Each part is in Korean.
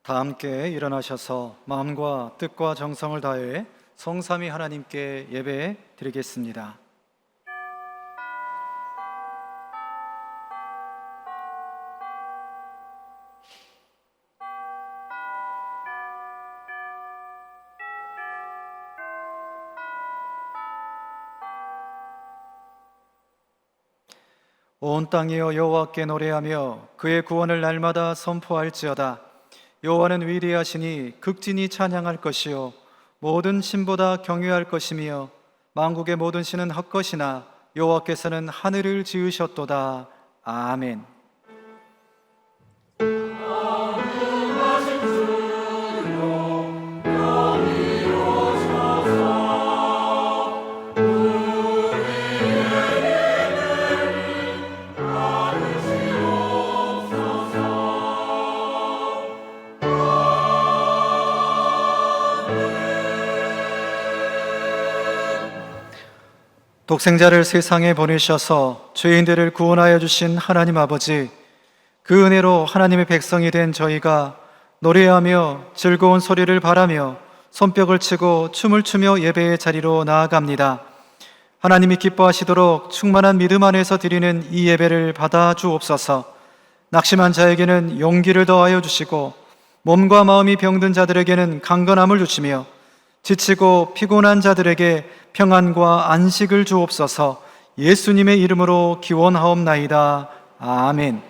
다 함께 일어나셔서 마음과 뜻과 정성을 다해 성삼위 하나님께 예배 드리겠습니다. 온 땅이여 여호와께 노래하며 그의 구원을 날마다 선포할지어다. 여호와는 위대하시니 극진히 찬양할 것이요 모든 신보다 경외할 것이며 만국의 모든 신은 헛것이나 여호와께서는 하늘을 지으셨도다. 아멘. 독생자를 세상에 보내셔서 죄인들을 구원하여 주신 하나님 아버지, 그 은혜로 하나님의 백성이 된 저희가 노래하며 즐거운 소리를 바라며 손뼉을 치고 춤을 추며 예배의 자리로 나아갑니다. 하나님이 기뻐하시도록 충만한 믿음 안에서 드리는 이 예배를 받아 주옵소서. 낙심한 자에게는 용기를 더하여 주시고 몸과 마음이 병든 자들에게는 강건함을 주시며 지치고 피곤한 자들에게 평안과 안식을 주옵소서. 예수님의 이름으로 기원하옵나이다. 아멘.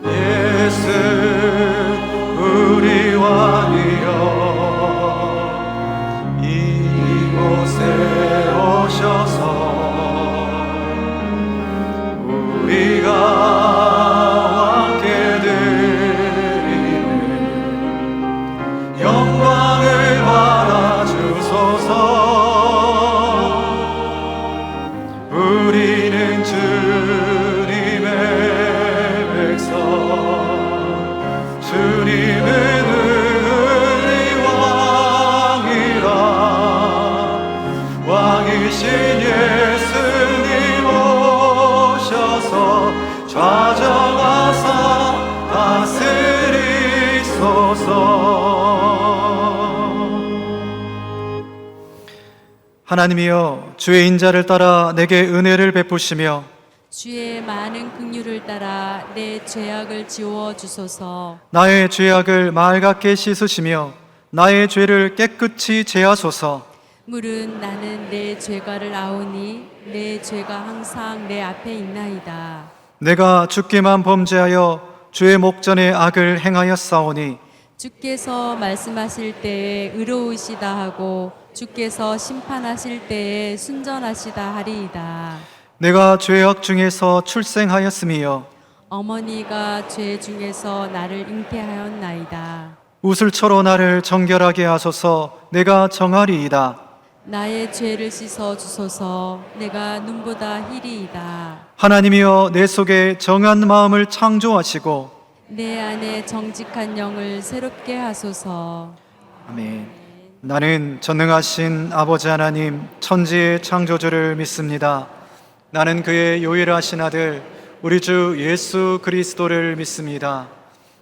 예수 우리 왕이여 이곳에 오셔서 우리가 함께 드리는 영광을 받아주소서. 우리는 주님의 백성, 주님은 우리 왕이라. 왕이신 예수님 좌정하사 다스리소서. 하나님이여, 주의 인자를 따라 내게 은혜를 베푸시며 주의 많은 긍휼을 따라 내 죄악을 지워 주소서. 나의 죄악을 맑게 씻으시며 나의 죄를 깨끗이 제하소서. 물은 나는 내 죄가를 아오니 내 죄가 항상 내 앞에 있나이다. 내가 주께만 범죄하여 주의 목전에 악을 행하였사오니 주께서 말씀하실 때에 의로우시다 하고 주께서 심판하실 때에 순전하시다 하리이다. 내가 죄악 중에서 출생하였으며 어머니가 죄 중에서 나를 잉태하였나이다. 우슬초로 나를 정결하게 하소서. 내가 정하리이다. 나의 죄를 씻어 주소서. 내가 눈보다 희리이다. 하나님이여, 내 속에 정한 마음을 창조하시고 내 안에 정직한 영을 새롭게 하소서. 아멘. 나는 전능하신 아버지 하나님, 천지의 창조주를 믿습니다. 나는 그의 유일하신 아들 우리 주 예수 그리스도를 믿습니다.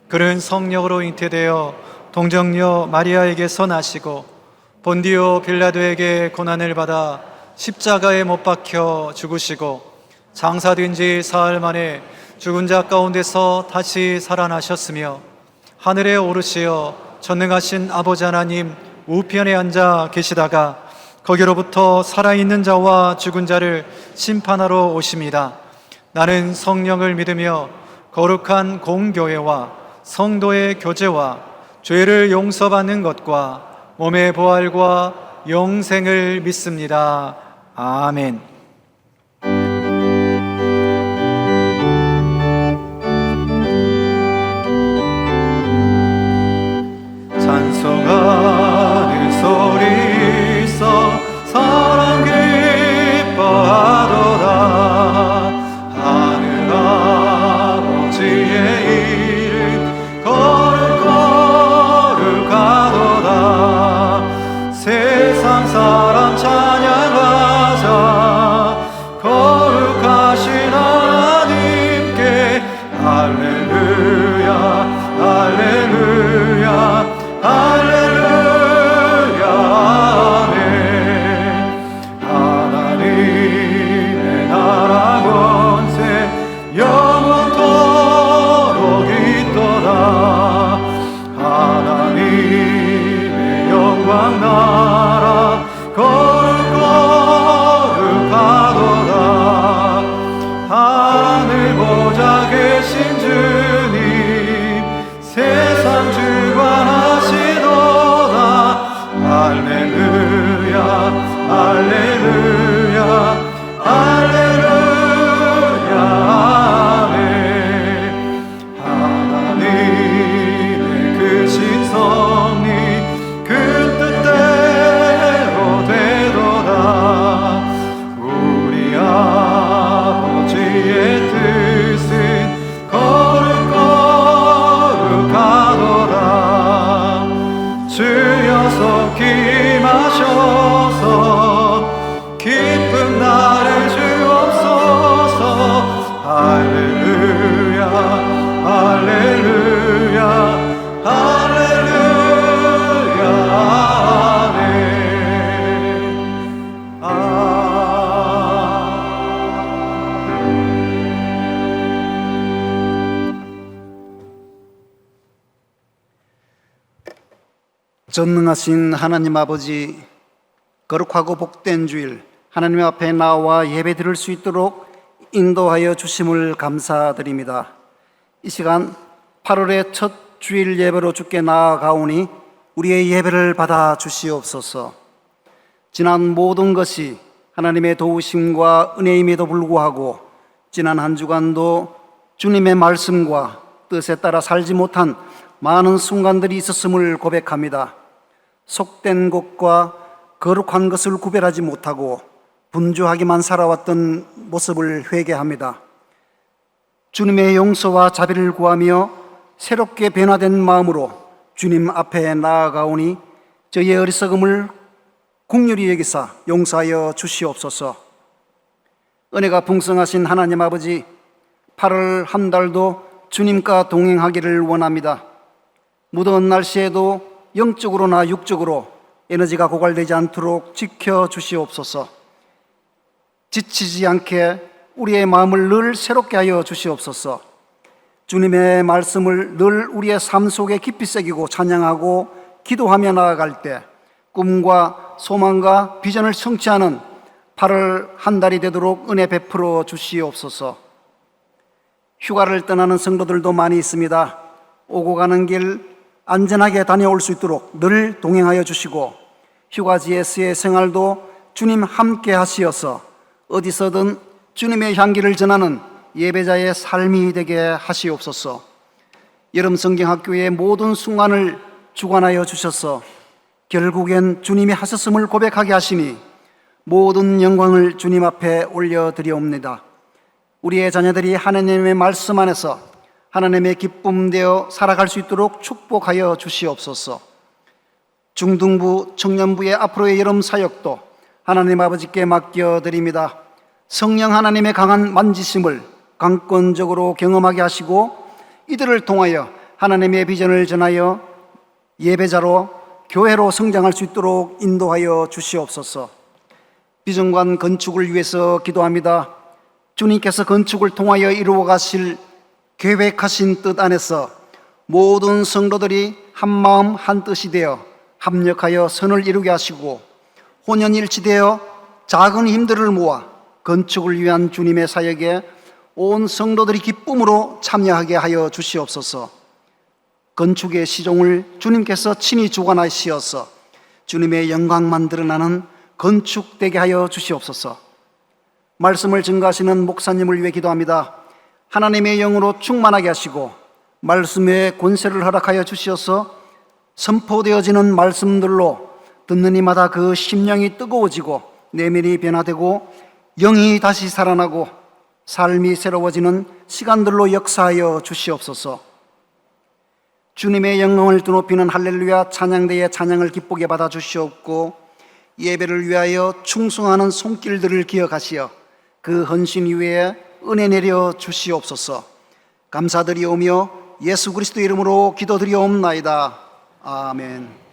그는 성령으로 잉태되어 동정녀 마리아에게서 나시고 본디오 빌라도에게 고난을 받아 십자가에 못 박혀 죽으시고 장사된 지 사흘 만에 죽은 자 가운데서 다시 살아나셨으며 하늘에 오르시어 전능하신 아버지 하나님 우편에 앉아 계시다가 거기로부터 살아있는 자와 죽은 자를 심판하러 오십니다. 나는 성령을 믿으며 거룩한 공교회와 성도의 교제와 죄를 용서받는 것과 몸의 부활과 영생을 믿습니다. 아멘. 찬송하는 소리 써 사랑 기뻐하도다. 하늘 아버지의 이름 거룩거룩하도다. 세상 사람 찬양하자. 거룩하신 하나님께 할렐루야 할렐루야 할렐루야 아멘. 하나님의 나라 권세 영원토록 있도다. 하나님의 영광 나라 거룩거룩하도다. 하늘 보좌 계신 주님 세상 주관하시도다. 할렐루야 할렐루야 할렐루야 아멘. 하나님의 크신 섭리 그 뜻대로 되도다. 우리 아버지의 뜻은 거룩거룩하도다. 주여 속히 마셔서 기쁜 나를 주옵소서. 할렐루야 할렐루야 할렐루야 아멘. 전능하신 하나님 아버지, 거룩하고 복된 주일 하나님 앞에 나와 예배 드릴 수 있도록 인도하여 주심을 감사드립니다. 이 시간 8월의 첫 주일 예배로 주께 나아가오니 우리의 예배를 받아 주시옵소서. 지난 모든 것이 하나님의 도우심과 은혜임에도 불구하고 지난 한 주간도 주님의 말씀과 뜻에 따라 살지 못한 많은 순간들이 있었음을 고백합니다. 속된 것과 거룩한 것을 구별하지 못하고 분주하게만 살아왔던 모습을 회개합니다. 주님의 용서와 자비를 구하며 새롭게 변화된 마음으로 주님 앞에 나아가오니 저희의 어리석음을 긍휼히 여기사 용서하여 주시옵소서. 은혜가 풍성하신 하나님 아버지, 8월 한 달도 주님과 동행하기를 원합니다. 무더운 날씨에도 영적으로나 육적으로 에너지가 고갈되지 않도록 지켜주시옵소서. 지치지 않게 우리의 마음을 늘 새롭게 하여 주시옵소서. 주님의 말씀을 늘 우리의 삶 속에 깊이 새기고 찬양하고 기도하며 나아갈 때 꿈과 소망과 비전을 성취하는 8월 한 달이 되도록 은혜 베풀어 주시옵소서. 휴가를 떠나는 성도들도 많이 있습니다. 오고 가는 길 안전하게 다녀올 수 있도록 늘 동행하여 주시고 휴가지에서의 생활도 주님 함께 하시어서 어디서든 주님의 향기를 전하는 예배자의 삶이 되게 하시옵소서. 여름 성경학교의 모든 순간을 주관하여 주셔서 결국엔 주님이 하셨음을 고백하게 하시니 모든 영광을 주님 앞에 올려드리옵니다. 우리의 자녀들이 하나님의 말씀 안에서 하나님의 기쁨 되어 살아갈 수 있도록 축복하여 주시옵소서. 중등부, 청년부의 앞으로의 여름 사역도 하나님 아버지께 맡겨드립니다. 성령 하나님의 강한 만지심을 강권적으로 경험하게 하시고 이들을 통하여 하나님의 비전을 전하여 예배자로 교회로 성장할 수 있도록 인도하여 주시옵소서. 비전관 건축을 위해서 기도합니다. 주님께서 건축을 통하여 이루어 가실 계획하신 뜻 안에서 모든 성도들이 한 마음 한 뜻이 되어 합력하여 선을 이루게 하시고 혼연일치되어 작은 힘들을 모아 건축을 위한 주님의 사역에 온 성도들이 기쁨으로 참여하게 하여 주시옵소서. 건축의 시종을 주님께서 친히 주관하시어서 주님의 영광만 드러나는 건축되게 하여 주시옵소서. 말씀을 증거하시는 목사님을 위해 기도합니다. 하나님의 영으로 충만하게 하시고 말씀의 권세를 허락하여 주시어서 선포되어지는 말씀들로 듣는 이마다 그 심령이 뜨거워지고 내면이 변화되고 영이 다시 살아나고 삶이 새로워지는 시간들로 역사하여 주시옵소서. 주님의 영광을 드높이는 할렐루야 찬양대의 찬양을 기쁘게 받아 주시옵고 예배를 위하여 충성하는 손길들을 기억하시어 그 헌신 이후에 은혜 내려 주시옵소서. 감사드리오며 예수 그리스도 이름으로 기도드리옵나이다. 아멘.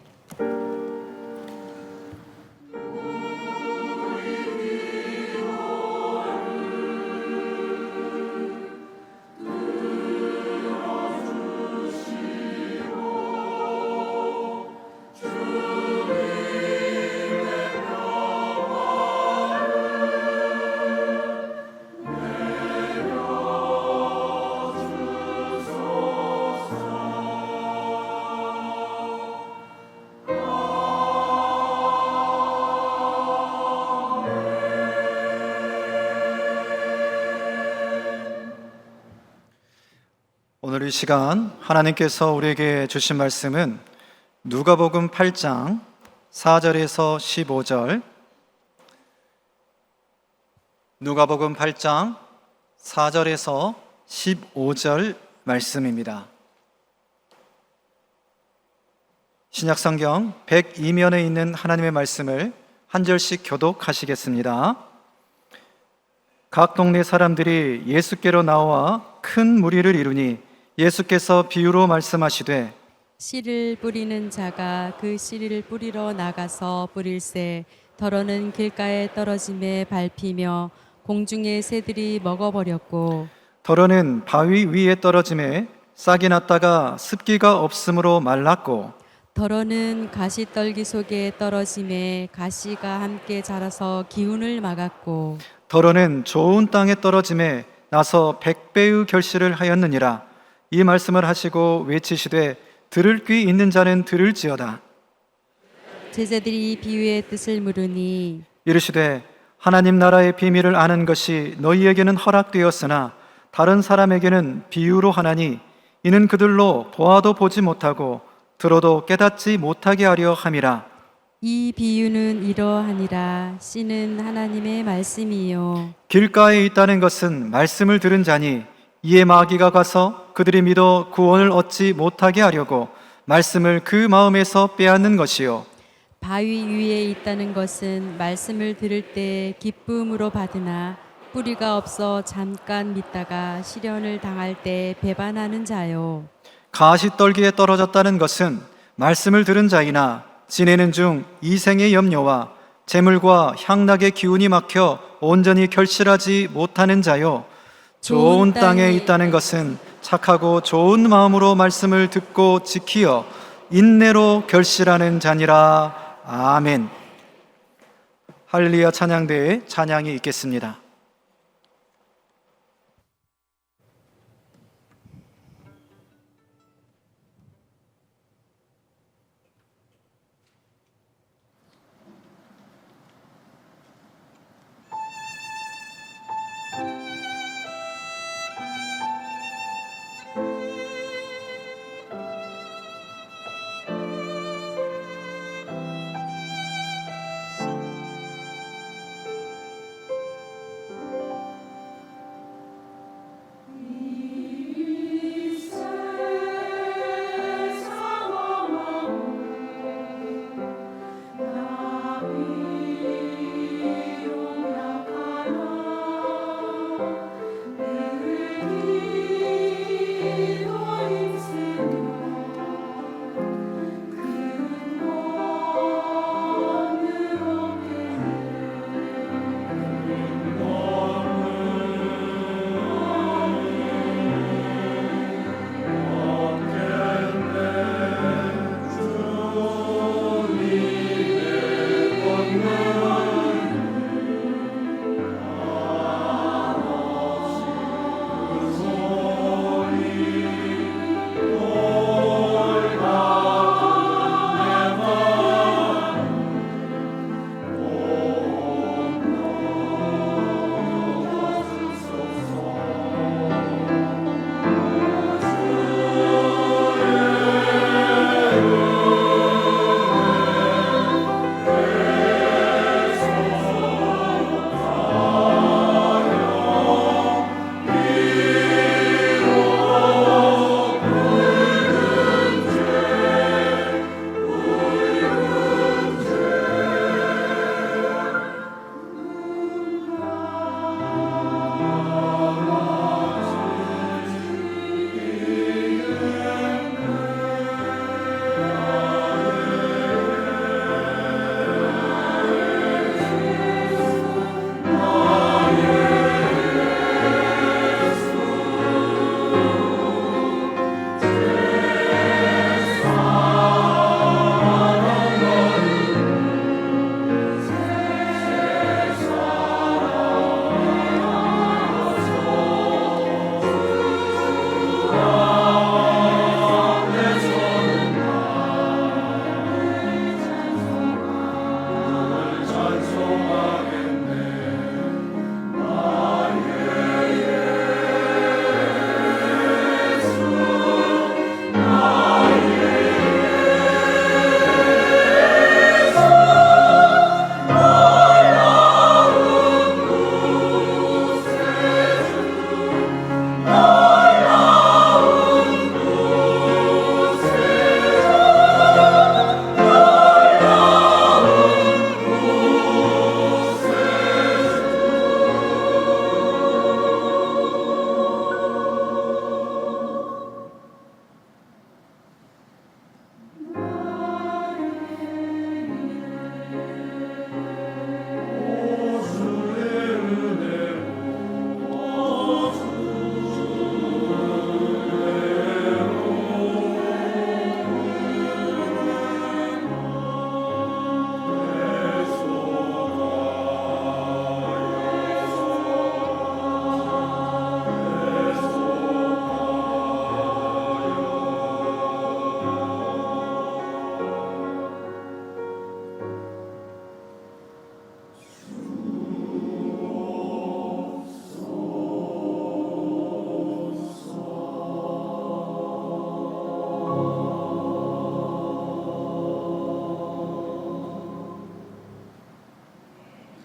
오늘 이 시간 하나님께서 우리에게 주신 말씀은 누가복음 8장 4절에서 15절, 누가복음 8장 4절에서 15절 말씀입니다. 신약성경 102면에 있는 하나님의 말씀을 한 절씩 교독하시겠습니다. 각 동네 사람들이 예수께로 나와 큰 무리를 이루니 예수께서 비유로 말씀하시되 씨를 뿌리는 자가 그 씨를 뿌리러 나가서 뿌릴새 더러는 길가에 떨어짐에 밟히며 공중의 새들이 먹어버렸고 더러는 바위 위에 떨어짐에 싹이 났다가 습기가 없으므로 말랐고 더러는 가시떨기 속에 떨어짐에 가시가 함께 자라서 기운을 막았고 더러는 좋은 땅에 떨어짐에 나서 100배의 결실을 하였느니라. 이 말씀을 하시고 외치시되 들을 귀 있는 자는 들을지어다. 제자들이 비유의 뜻을 물으니 이르시되 하나님 나라의 비밀을 아는 것이 너희에게는 허락되었으나 다른 사람에게는 비유로 하나니 이는 그들로 보아도 보지 못하고 들어도 깨닫지 못하게 하려 함이라. 이 비유는 이러하니라. 씨는 하나님의 말씀이요 길가에 있다는 것은 말씀을 들은 자니 이에 마귀가 가서 그들이 믿어 구원을 얻지 못하게 하려고 말씀을 그 마음에서 빼앗는 것이요 바위 위에 있다는 것은 말씀을 들을 때 기쁨으로 받으나 뿌리가 없어 잠깐 믿다가 시련을 당할 때 배반하는 자요. 가시떨기에 떨어졌다는 것은 말씀을 들은 자이나 지내는 중 이생의 염려와 재물과 향락의 기운이 막혀 온전히 결실하지 못하는 자요. 좋은 땅에 있다는 것은 착하고 좋은 마음으로 말씀을 듣고 지키어 인내로 결실하는 자니라. 아멘. 할렐루야 찬양대에 찬양이 있겠습니다.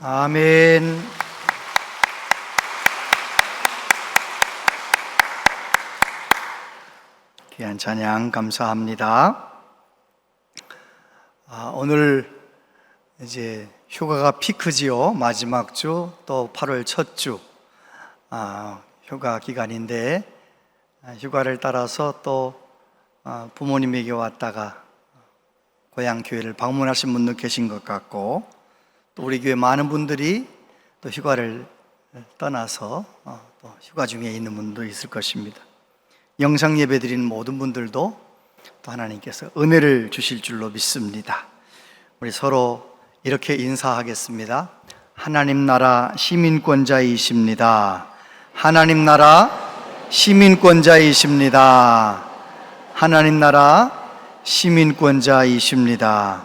아멘. 귀한 찬양 감사합니다. 오늘 이제 휴가가 피크지요. 마지막 주, 또 8월 첫 주 휴가 기간인데, 휴가를 따라서 또 부모님에게 왔다가 고향 교회를 방문하신 분도 계신 것 같고, 또 우리 교회 많은 분들이 또 휴가를 떠나서 또 휴가 중에 있는 분도 있을 것입니다. 영상 예배 드리는 모든 분들도 또 하나님께서 은혜를 주실 줄로 믿습니다. 우리 서로 이렇게 인사하겠습니다. 하나님 나라 시민권자이십니다. 하나님 나라 시민권자이십니다. 하나님 나라 시민권자이십니다.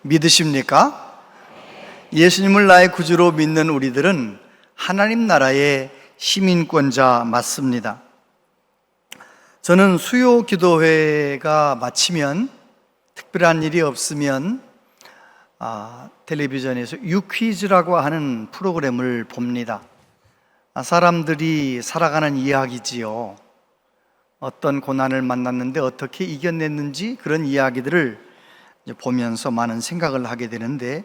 믿으십니까? 예수님을 나의 구주로 믿는 우리들은 하나님 나라의 시민권자 맞습니다. 저는 수요 기도회가 마치면, 특별한 일이 없으면 텔레비전에서 유퀴즈라고 하는 프로그램을 봅니다. 사람들이 살아가는 이야기지요. 어떤 고난을 만났는데 어떻게 이겨냈는지, 그런 이야기들을 보면서 많은 생각을 하게 되는데,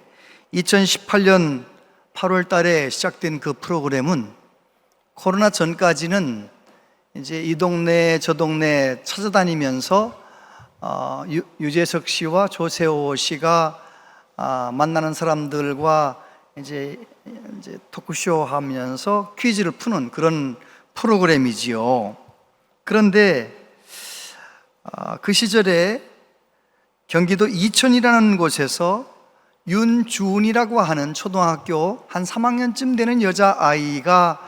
2018년 8월 달에 시작된 그 프로그램은 코로나 전까지는 이제 이 동네 저 동네 찾아다니면서 유재석 씨와 조세호 씨가 만나는 사람들과 이제 토크쇼 하면서 퀴즈를 푸는 그런 프로그램이지요. 그런데 그 시절에 경기도 이천이라는 곳에서 윤주은이라고 하는 초등학교 한 3학년쯤 되는 여자아이가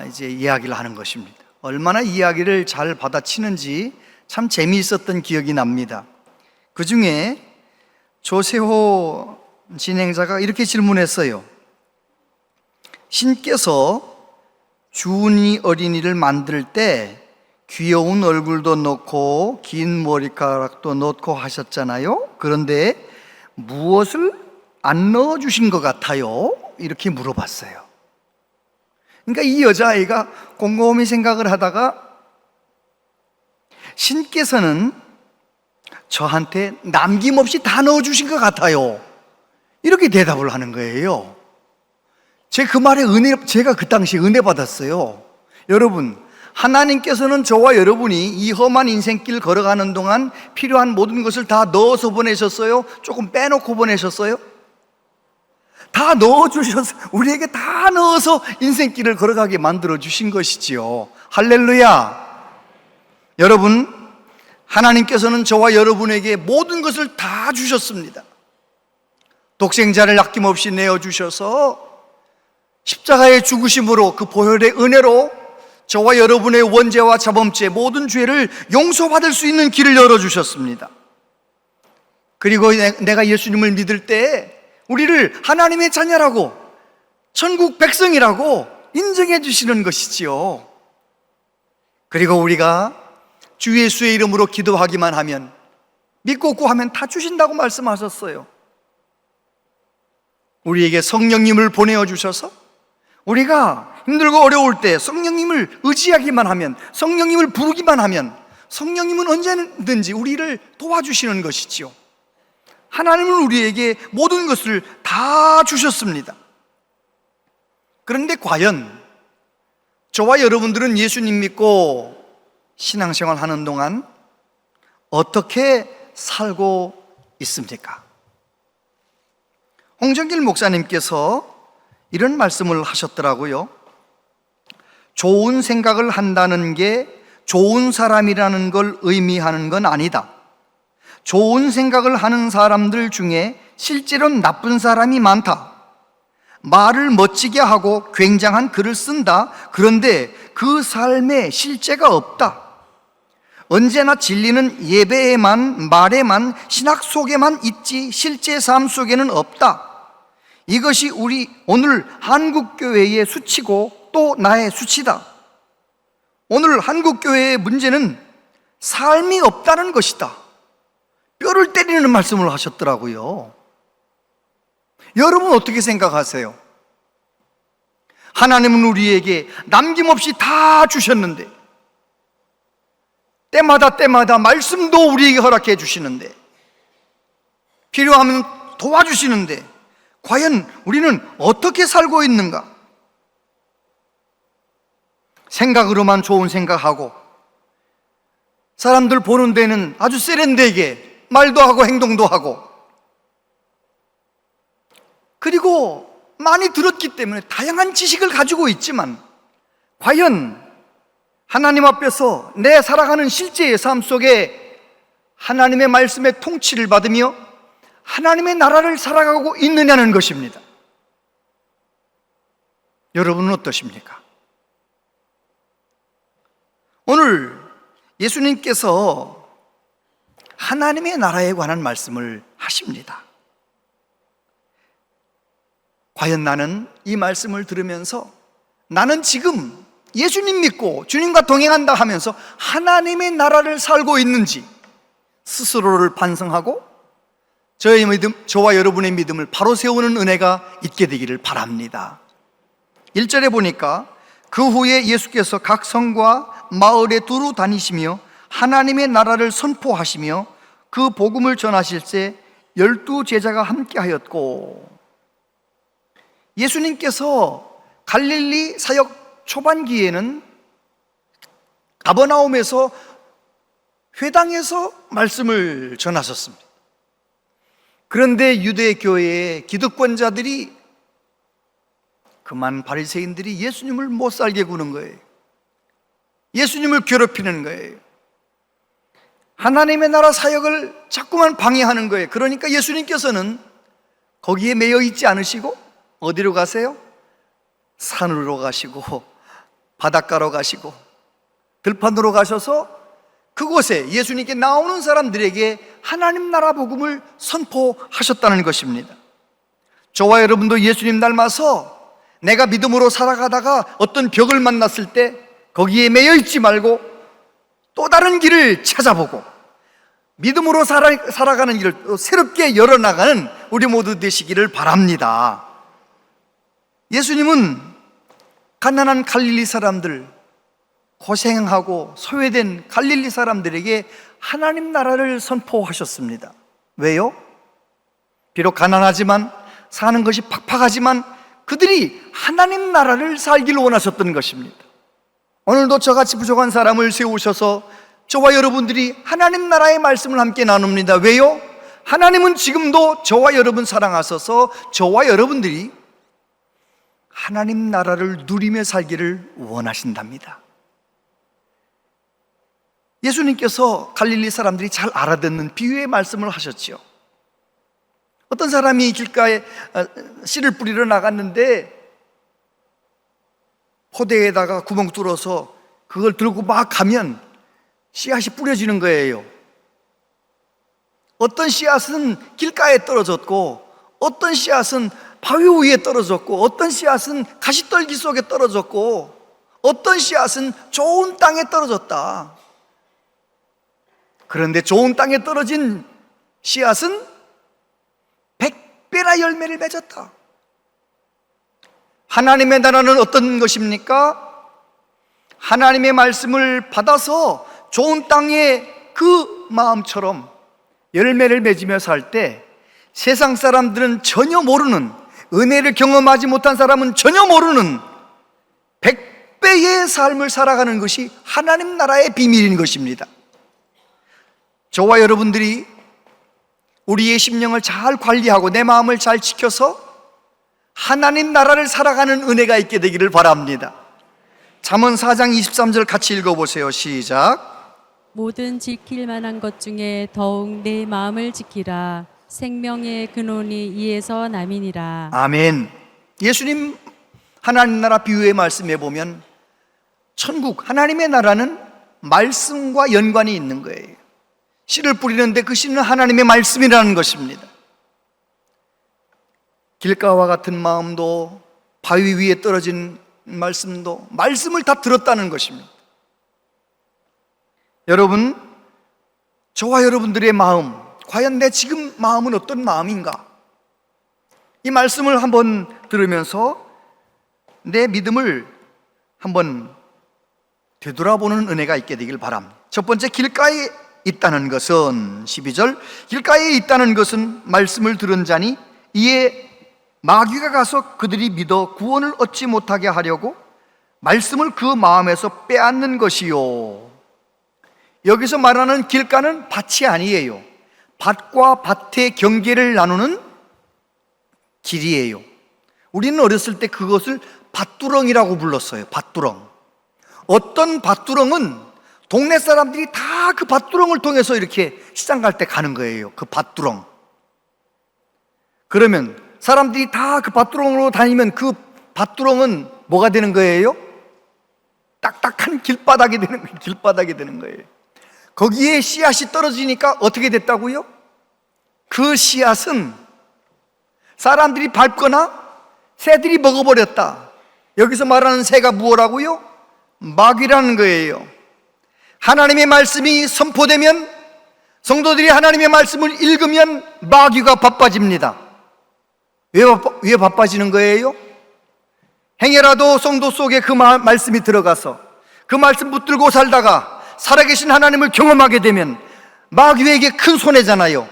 이제 이야기를 하는 것입니다. 얼마나 이야기를 잘 받아치는지 참 재미있었던 기억이 납니다. 그 중에 조세호 진행자가 이렇게 질문했어요. 신께서 주은이 어린이를 만들 때 귀여운 얼굴도 넣고 긴 머리카락도 넣고 하셨잖아요. 그런데 무엇을 안 넣어주신 것 같아요? 이렇게 물어봤어요. 그러니까 이 여자아이가 곰곰이 생각을 하다가, 신께서는 저한테 남김없이 다 넣어주신 것 같아요, 이렇게 대답을 하는 거예요. 제가 그 말에 제가 그 당시에 은혜 받았어요. 여러분, 하나님께서는 저와 여러분이 이 험한 인생길 걸어가는 동안 필요한 모든 것을 다 넣어서 보내셨어요? 조금 빼놓고 보내셨어요? 다 넣어주셔서, 우리에게 다 넣어서 인생길을 걸어가게 만들어주신 것이지요. 할렐루야. 여러분, 하나님께서는 저와 여러분에게 모든 것을 다 주셨습니다. 독생자를 아낌없이 내어주셔서 십자가의 죽으심으로, 그 보혈의 은혜로 저와 여러분의 원죄와 자범죄, 모든 죄를 용서받을 수 있는 길을 열어주셨습니다. 그리고 내가 예수님을 믿을 때 우리를 하나님의 자녀라고, 천국 백성이라고 인정해 주시는 것이지요. 그리고 우리가 주 예수의 이름으로 기도하기만 하면, 믿고 구하면 다 주신다고 말씀하셨어요. 우리에게 성령님을 보내어 주셔서 우리가 힘들고 어려울 때 성령님을 의지하기만 하면, 성령님을 부르기만 하면 성령님은 언제든지 우리를 도와주시는 것이지요. 하나님은 우리에게 모든 것을 다 주셨습니다. 그런데 과연 저와 여러분들은 예수님 믿고 신앙생활 하는 동안 어떻게 살고 있습니까? 홍정길 목사님께서 이런 말씀을 하셨더라고요. 좋은 생각을 한다는 게 좋은 사람이라는 걸 의미하는 건 아니다. 좋은 생각을 하는 사람들 중에 실제로는 나쁜 사람이 많다. 말을 멋지게 하고 굉장한 글을 쓴다. 그런데 그 삶에 실제가 없다. 언제나 진리는 예배에만, 말에만, 신학 속에만 있지 실제 삶 속에는 없다. 이것이 우리 오늘 한국교회의 수치고 또 나의 수치다. 오늘 한국교회의 문제는 삶이 없다는 것이다. 뼈를 때리는 말씀을 하셨더라고요. 여러분 어떻게 생각하세요? 하나님은 우리에게 남김없이 다 주셨는데, 때마다 말씀도 우리에게 허락해 주시는데, 필요하면 도와주시는데, 과연 우리는 어떻게 살고 있는가? 생각으로만 좋은 생각하고, 사람들 보는 데는 아주 세련되게 말도 하고 행동도 하고, 그리고 많이 들었기 때문에 다양한 지식을 가지고 있지만, 과연 하나님 앞에서 내 살아가는 실제의 삶 속에 하나님의 말씀의 통치를 받으며 하나님의 나라를 살아가고 있느냐는 것입니다. 여러분은 어떠십니까? 오늘 예수님께서 하나님의 나라에 관한 말씀을 하십니다. 과연 나는 이 말씀을 들으면서 나는 지금 예수님 믿고 주님과 동행한다 하면서 하나님의 나라를 살고 있는지 스스로를 반성하고 저와 여러분의 믿음을 바로 세우는 은혜가 있게 되기를 바랍니다. 1절에 보니까 그 후에 예수께서 각 성과 마을에 두루 다니시며 하나님의 나라를 선포하시며 그 복음을 전하실 때 12 제자가 함께하였고, 예수님께서 갈릴리 사역 초반기에는 가버나움에서 회당에서 말씀을 전하셨습니다. 그런데 유대 교회의 기득권자들이, 그만 바리새인들이 예수님을 못 살게 구는 거예요. 예수님을 괴롭히는 거예요. 하나님의 나라 사역을 자꾸만 방해하는 거예요. 그러니까 예수님께서는 거기에 매여 있지 않으시고 어디로 가세요? 산으로 가시고 바닷가로 가시고 들판으로 가셔서 그곳에 예수님께 나오는 사람들에게 하나님 나라 복음을 선포하셨다는 것입니다. 저와 여러분도 예수님 닮아서 내가 믿음으로 살아가다가 어떤 벽을 만났을 때 거기에 매여 있지 말고 또 다른 길을 찾아보고 믿음으로 살아가는 길을 또 새롭게 열어나가는 우리 모두 되시기를 바랍니다. 예수님은 가난한 갈릴리 사람들, 고생하고 소외된 갈릴리 사람들에게 하나님 나라를 선포하셨습니다. 왜요? 비록 가난하지만, 사는 것이 팍팍하지만 그들이 하나님 나라를 살기를 원하셨던 것입니다. 오늘도 저같이 부족한 사람을 세우셔서 저와 여러분들이 하나님 나라의 말씀을 함께 나눕니다. 왜요? 하나님은 지금도 저와 여러분 사랑하셔서 저와 여러분들이 하나님 나라를 누리며 살기를 원하신답니다. 예수님께서 갈릴리 사람들이 잘 알아듣는 비유의 말씀을 하셨죠. 어떤 사람이 길가에 씨를 뿌리러 나갔는데 포대에다가 구멍 뚫어서 그걸 들고 막 가면 씨앗이 뿌려지는 거예요. 어떤 씨앗은 길가에 떨어졌고, 어떤 씨앗은 바위 위에 떨어졌고, 어떤 씨앗은 가시떨기 속에 떨어졌고, 어떤 씨앗은 좋은 땅에 떨어졌다. 그런데 좋은 땅에 떨어진 씨앗은 100배나 열매를 맺었다. 하나님의 나라는 어떤 것입니까? 하나님의 말씀을 받아서 좋은 땅에 그 마음처럼 열매를 맺으며 살 때 세상 사람들은 전혀 모르는, 은혜를 경험하지 못한 사람은 전혀 모르는 100배의 삶을 살아가는 것이 하나님 나라의 비밀인 것입니다. 저와 여러분들이 우리의 심령을 잘 관리하고 내 마음을 잘 지켜서 하나님 나라를 살아가는 은혜가 있게 되기를 바랍니다. 잠언 4장 23절 같이 읽어보세요. 시작. 모든 지킬 만한 것 중에 더욱 내 마음을 지키라. 생명의 근원이 이에서 남이니라. 아멘. 예수님 하나님 나라 비유의 말씀에 보면 천국, 하나님의 나라는 말씀과 연관이 있는 거예요. 씨를 뿌리는데 그 씨는 하나님의 말씀이라는 것입니다. 길가와 같은 마음도, 바위 위에 떨어진 말씀도, 말씀을 다 들었다는 것입니다. 여러분, 저와 여러분들의 마음, 과연 내 지금 마음은 어떤 마음인가? 이 말씀을 한번 들으면서 내 믿음을 한번 되돌아보는 은혜가 있게 되길 바랍니다. 첫 번째, 길가에 있다는 것은 12절, 길가에 있다는 것은 말씀을 들은 자니 이에 마귀가 가서 그들이 믿어 구원을 얻지 못하게 하려고 말씀을 그 마음에서 빼앗는 것이요. 여기서 말하는 길가는 밭이 아니에요. 밭과 밭의 경계를 나누는 길이에요. 우리는 어렸을 때 그것을 밭두렁이라고 불렀어요. 밭두렁. 어떤 밭두렁은 동네 사람들이 다 그 밭두렁을 통해서 이렇게 시장 갈 때 가는 거예요. 그 밭두렁. 그러면 사람들이 다 그 밭두렁으로 다니면 그 밭두렁은 뭐가 되는 거예요? 딱딱한 길바닥이 되는 거예요. 길바닥이 되는 거예요. 거기에 씨앗이 떨어지니까 어떻게 됐다고요? 그 씨앗은 사람들이 밟거나 새들이 먹어버렸다. 여기서 말하는 새가 무엇라고요? 마귀라는 거예요. 하나님의 말씀이 선포되면, 성도들이 하나님의 말씀을 읽으면 마귀가 바빠집니다. 왜 바빠지는 거예요? 행여라도 성도 속에 그 말씀이 들어가서 그 말씀 붙들고 살다가 살아계신 하나님을 경험하게 되면 마귀에게 큰 손해잖아요.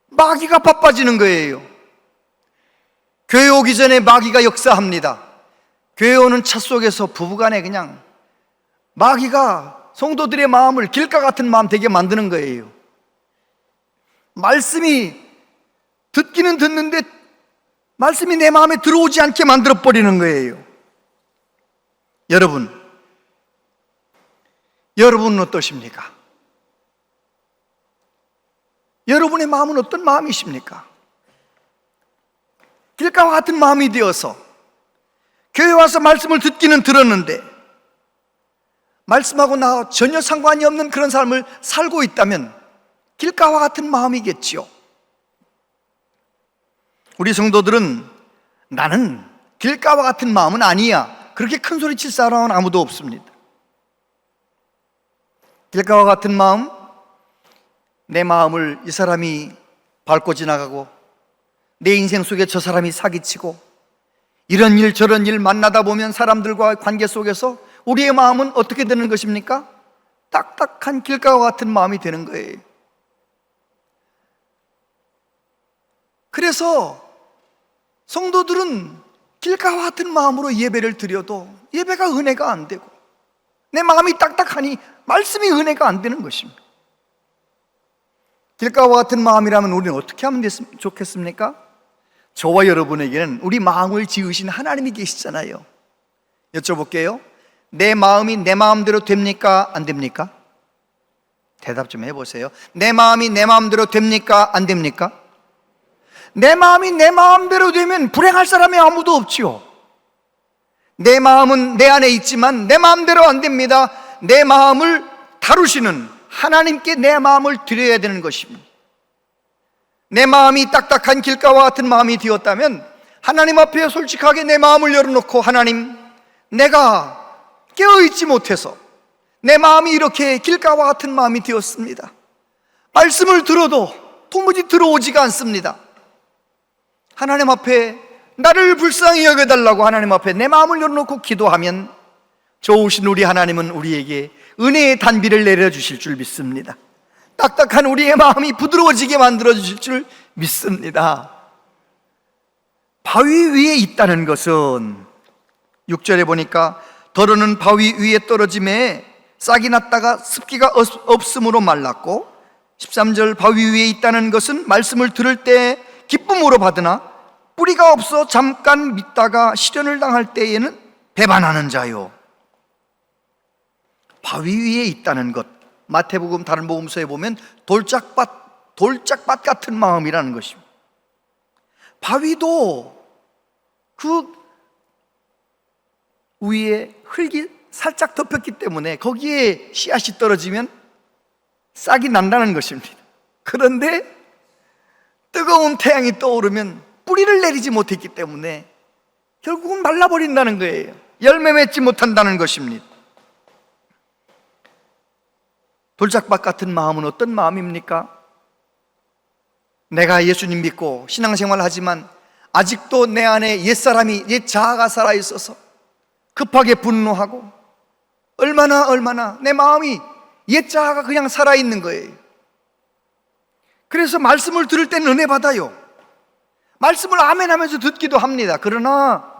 마귀가 바빠지는 거예요. 교회 오기 전에 마귀가 역사합니다. 교회 오는 차 속에서 부부간에 그냥 마귀가 성도들의 마음을 길가 같은 마음 되게 만드는 거예요. 말씀이 듣기는 듣는데 말씀이 내 마음에 들어오지 않게 만들어버리는 거예요. 여러분은 어떠십니까? 여러분의 마음은 어떤 마음이십니까? 길가와 같은 마음이 되어서 교회 와서 말씀을 듣기는 들었는데 말씀하고 나 전혀 상관이 없는 그런 삶을 살고 있다면 길가와 같은 마음이겠지요. 우리 성도들은 나는 길가와 같은 마음은 아니야, 그렇게 큰 소리 칠 사람은 아무도 없습니다. 길가와 같은 마음, 내 마음을 이 사람이 밟고 지나가고 내 인생 속에 저 사람이 사기치고 이런 일 저런 일 만나다 보면 사람들과의 관계 속에서 우리의 마음은 어떻게 되는 것입니까? 딱딱한 길가와 같은 마음이 되는 거예요. 그래서 성도들은 길가와 같은 마음으로 예배를 드려도 예배가 은혜가 안 되고 내 마음이 딱딱하니 말씀이 은혜가 안 되는 것입니다. 길가와 같은 마음이라면 우리는 어떻게 하면 좋겠습니까? 저와 여러분에게는 우리 마음을 지으신 하나님이 계시잖아요. 여쭤볼게요. 내 마음이 내 마음대로 됩니까? 안 됩니까? 대답 좀 해보세요. 내 마음이 내 마음대로 됩니까? 안 됩니까? 내 마음이 내 마음대로 되면 불행할 사람이 아무도 없지요. 내 마음은 내 안에 있지만 내 마음대로 안 됩니다. 내 마음을 다루시는 하나님께 내 마음을 드려야 되는 것입니다. 내 마음이 딱딱한 길가와 같은 마음이 되었다면 하나님 앞에 솔직하게 내 마음을 열어놓고, 하나님, 내가 깨어있지 못해서 내 마음이 이렇게 길가와 같은 마음이 되었습니다. 말씀을 들어도 도무지 들어오지가 않습니다. 하나님 앞에 나를 불쌍히 여겨달라고 하나님 앞에 내 마음을 열어놓고 기도하면 좋으신 우리 하나님은 우리에게 은혜의 단비를 내려주실 줄 믿습니다. 딱딱한 우리의 마음이 부드러워지게 만들어주실 줄 믿습니다. 바위 위에 있다는 것은 6절에 보니까 더러는 바위 위에 떨어짐에 싹이 났다가 습기가 없음으로 말랐고, 13절 바위 위에 있다는 것은 말씀을 들을 때 기쁨으로 받으나 뿌리가 없어 잠깐 믿다가 시련을 당할 때에는 배반하는 자요. 바위 위에 있다는 것, 마태복음 다른 복음서에 보면 돌짝밭 같은 마음이라는 것입니다. 바위도 그 위에 흙이 살짝 덮였기 때문에 거기에 씨앗이 떨어지면 싹이 난다는 것입니다. 그런데 뜨거운 태양이 떠오르면 뿌리를 내리지 못했기 때문에 결국은 말라버린다는 거예요. 열매 맺지 못한다는 것입니다. 돌짝밭 같은 마음은 어떤 마음입니까? 내가 예수님 믿고 신앙생활 하지만 아직도 내 안에 옛사람이, 옛 자아가 살아있어서 급하게 분노하고 얼마나 내 마음이 옛 자아가 그냥 살아있는 거예요. 그래서 말씀을 들을 때는 은혜 받아요. 말씀을 아멘 하면서 듣기도 합니다. 그러나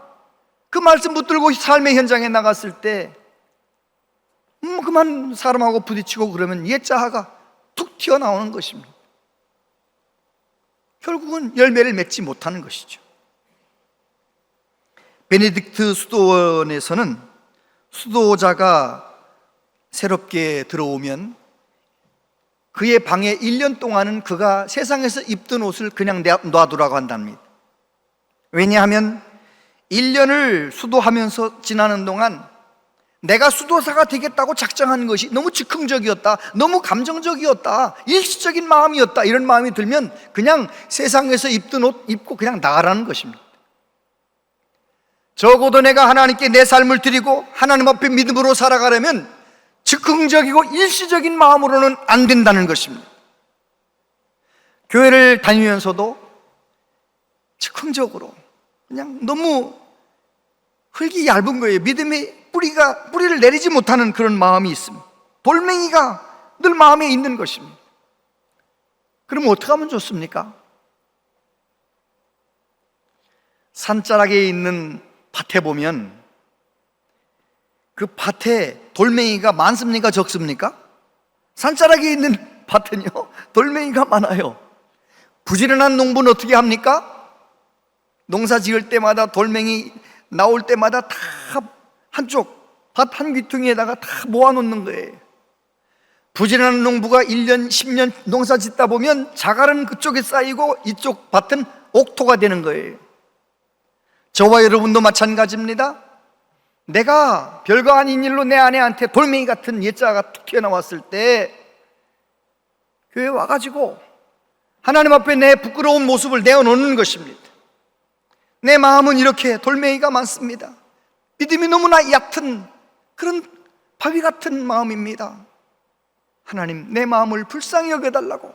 그 말씀 붙들고 삶의 현장에 나갔을 때 그만 사람하고 부딪히고 그러면 옛 자아가 툭 튀어나오는 것입니다. 결국은 열매를 맺지 못하는 것이죠. 베네딕트 수도원에서는 수도자가 새롭게 들어오면 그의 방에 1년 동안은 그가 세상에서 입던 옷을 그냥 놔두라고 한답니다. 왜냐하면 1년을 수도하면서 지나는 동안 내가 수도사가 되겠다고 작정한 것이 너무 즉흥적이었다, 너무 감정적이었다, 일시적인 마음이었다, 이런 마음이 들면 그냥 세상에서 입던 옷 입고 그냥 나가라는 것입니다. 적어도 내가 하나님께 내 삶을 드리고 하나님 앞에 믿음으로 살아가려면 즉흥적이고 일시적인 마음으로는 안 된다는 것입니다. 교회를 다니면서도 즉흥적으로 그냥 너무 흙이 얇은 거예요. 믿음의 뿌리를 내리지 못하는 그런 마음이 있습니다. 돌멩이가 늘 마음에 있는 것입니다. 그럼 어떻게 하면 좋습니까? 산자락에 있는 밭에 보면 그 밭에 돌멩이가 많습니까? 적습니까? 산자락에 있는 밭은요, 돌멩이가 많아요. 부지런한 농부는 어떻게 합니까? 농사 지을 때마다 돌멩이 나올 때마다 다 한쪽 밭 한 귀퉁이에다가 다 모아놓는 거예요. 부지런한 농부가 1년 10년 농사 짓다 보면 자갈은 그쪽에 쌓이고 이쪽 밭은 옥토가 되는 거예요. 저와 여러분도 마찬가지입니다. 내가 별거 아닌 일로 내 아내한테 돌멩이 같은 옛자가 툭 튀어나왔을 때 교회에 와가지고 하나님 앞에 내 부끄러운 모습을 내어놓는 것입니다. 내 마음은 이렇게 돌멩이가 많습니다. 믿음이 너무나 얕은 그런 바위 같은 마음입니다. 하나님, 내 마음을 불쌍히 여겨달라고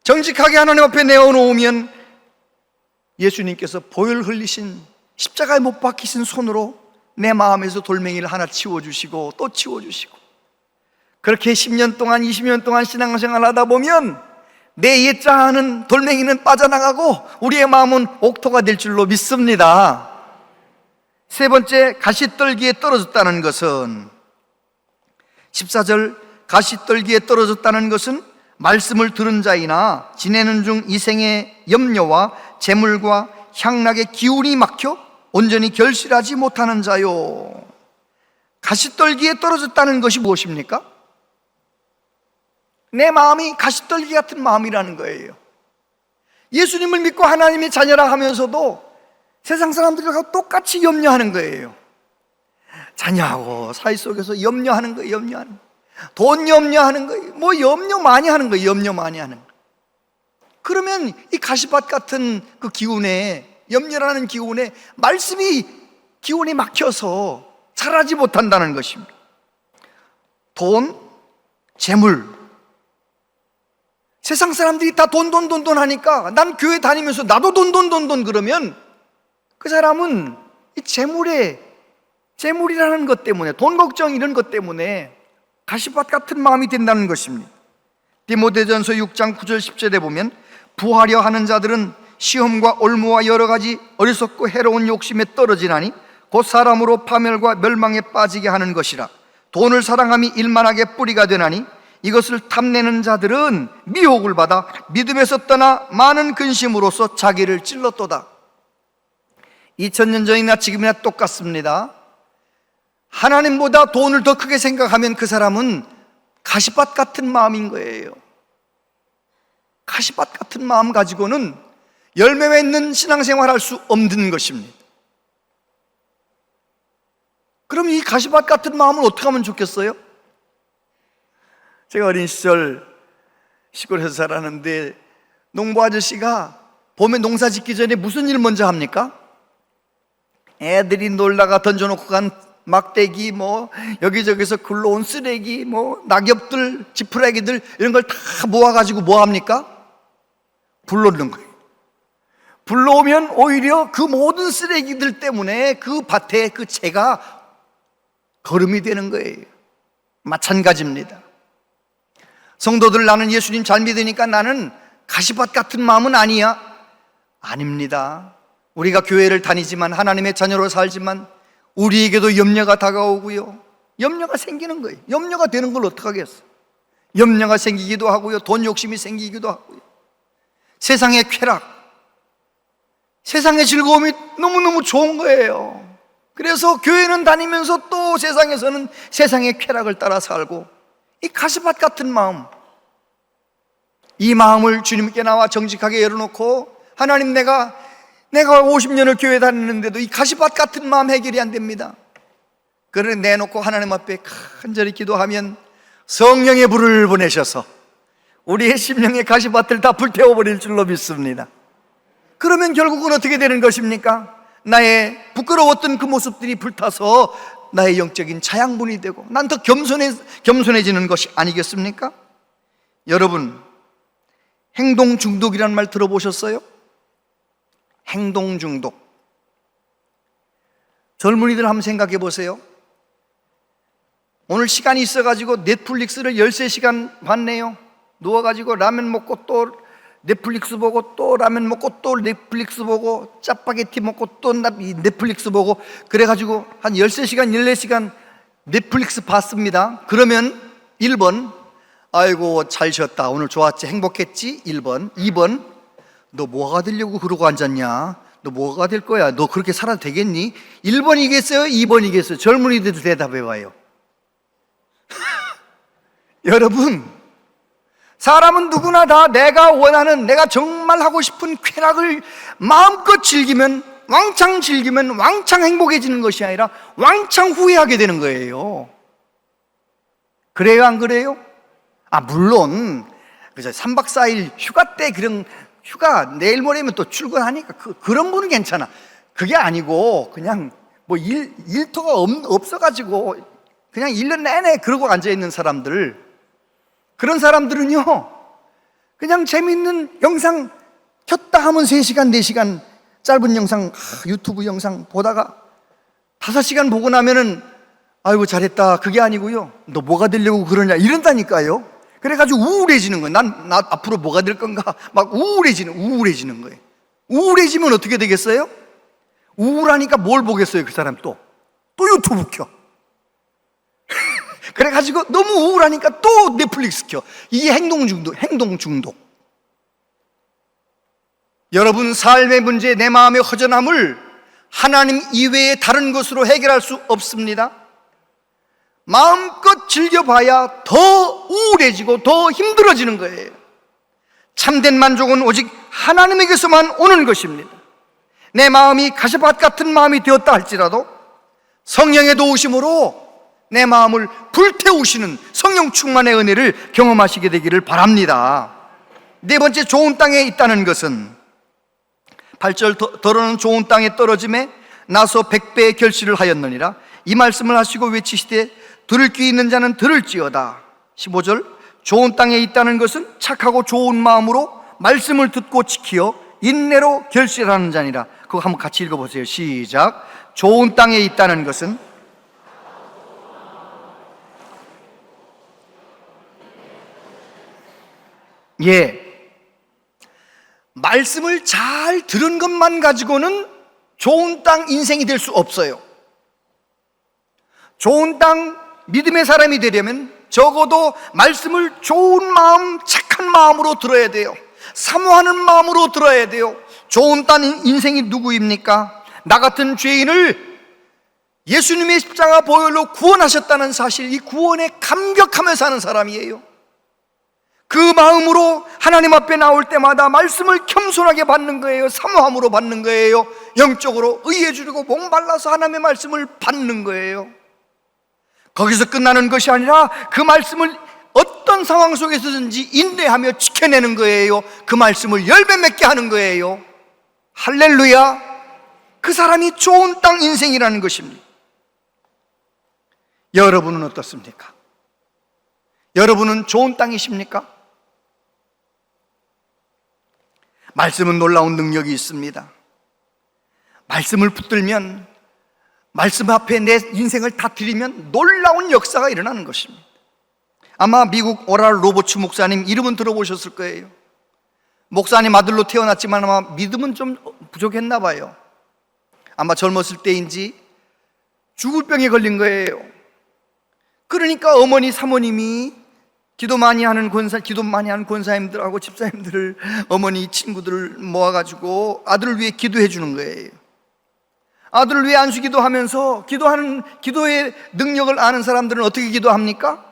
정직하게 하나님 앞에 내어놓으면 예수님께서 보혈 흘리신 십자가에 못 박히신 손으로 내 마음에서 돌멩이를 하나 치워주시고 또 치워주시고, 그렇게 10년 동안 20년 동안 신앙생활 하다 보면 내 옛자아는 돌멩이는 빠져나가고 우리의 마음은 옥토가 될 줄로 믿습니다. 세 번째, 가시떨기에 떨어졌다는 것은 14절, 가시떨기에 떨어졌다는 것은 말씀을 들은 자이나 지내는 중 이생의 염려와 재물과 향락의 기운이 막혀 온전히 결실하지 못하는 자요. 가시떨기에 떨어졌다는 것이 무엇입니까? 내 마음이 가시떨기 같은 마음이라는 거예요. 예수님을 믿고 하나님의 자녀라 하면서도 세상 사람들과 똑같이 염려하는 거예요. 자녀하고 사이 속에서 염려하는 거예요. 염려하는 거예요. 돈 염려하는 거예요. 뭐 염려 많이 하는 거예요. 염려 많이 하는 거예요. 그러면 이 가시밭 같은 그 기운에, 염려라는 기운에 말씀이 기운이 막혀서 자라지 못한다는 것입니다. 돈, 재물, 세상 사람들이 다 돈 하니까 난 교회 다니면서 나도 돈 그러면 그 사람은 이 재물이라는 것 때문에, 돈 걱정 이런 것 때문에 가시밭 같은 마음이 된다는 것입니다. 디모데전서 6장 9절 10절에 보면 부하려 하는 자들은 시험과 올무와 여러 가지 어리석고 해로운 욕심에 떨어지나니 곧 사람으로 파멸과 멸망에 빠지게 하는 것이라. 돈을 사랑함이 일만하게 뿌리가 되나니 이것을 탐내는 자들은 미혹을 받아 믿음에서 떠나 많은 근심으로써 자기를 찔렀도다. 2000년 전이나 지금이나 똑같습니다. 하나님보다 돈을 더 크게 생각하면 그 사람은 가시밭 같은 마음인 거예요. 가시밭 같은 마음 가지고는 열매 맺는 신앙생활 할 수 없는 것입니다. 그럼 이 가시밭 같은 마음을 어떻게 하면 좋겠어요? 제가 어린 시절 시골에서 살았는데 농부 아저씨가 봄에 농사 짓기 전에 무슨 일 먼저 합니까? 애들이 놀다가 던져놓고 간 막대기, 뭐 여기저기서 굴러온 쓰레기, 뭐 낙엽들, 지푸라기들 이런 걸 다 모아가지고 뭐 합니까? 불 놓는 거예요. 불러오면 오히려 그 모든 쓰레기들 때문에 그 밭에 그 채가 거름이 되는 거예요. 마찬가지입니다. 성도들, 나는 예수님 잘 믿으니까 나는 가시밭 같은 마음은 아니야. 아닙니다. 우리가 교회를 다니지만, 하나님의 자녀로 살지만 우리에게도 염려가 다가오고요, 염려가 생기는 거예요. 염려가 되는 걸 어떡하겠어. 염려가 생기기도 하고요, 돈 욕심이 생기기도 하고요, 세상의 쾌락, 세상의 즐거움이 너무너무 좋은 거예요. 그래서 교회는 다니면서 또 세상에서는 세상의 쾌락을 따라 살고, 이 가시밭 같은 마음, 이 마음을 주님께 나와 정직하게 열어놓고, 하나님, 내가 50년을 교회 다니는데도 이 가시밭 같은 마음 해결이 안 됩니다. 그를 내놓고 하나님 앞에 간절히 기도하면 성령의 불을 보내셔서 우리의 심령의 가시밭을 다 불태워버릴 줄로 믿습니다. 그러면 결국은 어떻게 되는 것입니까? 나의 부끄러웠던 그 모습들이 불타서 나의 영적인 자양분이 되고 난 더 겸손해지는 것이 아니겠습니까? 여러분, 행동 중독이라는 말 들어보셨어요? 행동 중독. 젊은이들 한번 생각해 보세요. 오늘 시간이 있어가지고 넷플릭스를 13시간 봤네요. 누워가지고 라면 먹고 또 넷플릭스 보고, 또 라면 먹고 또 넷플릭스 보고, 짜파게티 먹고 또 넷플릭스 보고, 그래가지고 한 13시간 14시간 넷플릭스 봤습니다. 그러면 1번, 아이고 잘 쉬었다, 오늘 좋았지, 행복했지. 1번. 2번, 너 뭐가 되려고 그러고 앉았냐, 너 뭐가 될 거야, 너 그렇게 살아도 되겠니? 1번이겠어요? 2번이겠어요? 젊은이들 대답해봐요. 여러분, 사람은 누구나 다 내가 원하는, 내가 정말 하고 싶은 쾌락을 마음껏 즐기면, 왕창 즐기면 왕창 행복해지는 것이 아니라 왕창 후회하게 되는 거예요. 그래요, 안 그래요? 물론 3박 4일 휴가 때, 그런 휴가 내일 모레면 또 출근하니까 그런 분은 괜찮아. 그게 아니고 그냥 뭐 일터가 없어가지고 그냥 1년 내내 그러고 앉아있는 사람들, 그런 사람들은요, 그냥 재밌는 영상 켰다 하면 3시간 4시간 짧은 영상, 유튜브 영상 보다가 5시간 보고 나면은 아이고 잘했다, 그게 아니고요, 너 뭐가 되려고 그러냐 이런다니까요. 그래가지고 우울해지는 거예요. 나 앞으로 뭐가 될 건가 막 우울해지는 거예요. 우울해지면 어떻게 되겠어요? 우울하니까 뭘 보겠어요? 그 사람 또 유튜브 켜. 그래가지고 너무 우울하니까 또 넷플릭스 켜. 이게 행동 중독. 여러분, 삶의 문제, 내 마음의 허전함을 하나님 이외에 다른 것으로 해결할 수 없습니다. 마음껏 즐겨봐야 더 우울해지고 더 힘들어지는 거예요. 참된 만족은 오직 하나님에게서만 오는 것입니다. 내 마음이 가시밭 같은 마음이 되었다 할지라도 성령의 도우심으로 내 마음을 불태우시는 성령 충만의 은혜를 경험하시게 되기를 바랍니다. 네 번째, 좋은 땅에 있다는 것은 8절, 더러는 좋은 땅에 떨어짐에 나서 100배의 결실을 하였느니라. 이 말씀을 하시고 외치시되 들을 귀 있는 자는 들을지어다. 15절, 좋은 땅에 있다는 것은 착하고 좋은 마음으로 말씀을 듣고 지키어 인내로 결실하는 자니라. 그거 한번 같이 읽어보세요. 시작. 좋은 땅에 있다는 것은, 말씀을 잘 들은 것만 가지고는 좋은 땅 인생이 될 수 없어요. 좋은 땅 믿음의 사람이 되려면 적어도 말씀을 좋은 마음, 착한 마음으로 들어야 돼요. 사모하는 마음으로 들어야 돼요. 좋은 땅 인생이 누구입니까? 나 같은 죄인을 예수님의 십자가 보혈로 구원하셨다는 사실, 이 구원에 감격하며 사는 사람이에요. 그 마음으로 하나님 앞에 나올 때마다 말씀을 겸손하게 받는 거예요. 사모함으로 받는 거예요. 영적으로 의해주려고 목말라서 하나님의 말씀을 받는 거예요. 거기서 끝나는 것이 아니라 그 말씀을 어떤 상황 속에서든지 인내하며 지켜내는 거예요. 그 말씀을 열매 맺게 하는 거예요. 할렐루야. 그 사람이 좋은 땅 인생이라는 것입니다. 여러분은 어떻습니까? 여러분은 좋은 땅이십니까? 말씀은 놀라운 능력이 있습니다. 말씀을 붙들면, 말씀 앞에 내 인생을 다 드리면 놀라운 역사가 일어나는 것입니다. 아마 미국 오랄 로버츠 목사님 이름은 들어보셨을 거예요. 목사님 아들로 태어났지만 아마 믿음은 좀 부족했나 봐요. 아마 젊었을 때인지 죽을 병에 걸린 거예요. 그러니까 어머니 사모님이 기도 많이 하는 권사님들하고 집사님들을, 어머니 친구들을 모아가지고 아들을 위해 기도해 주는 거예요. 아들을 위해 안수기도 하면서 기도의 능력을 아는 사람들은 어떻게 기도합니까?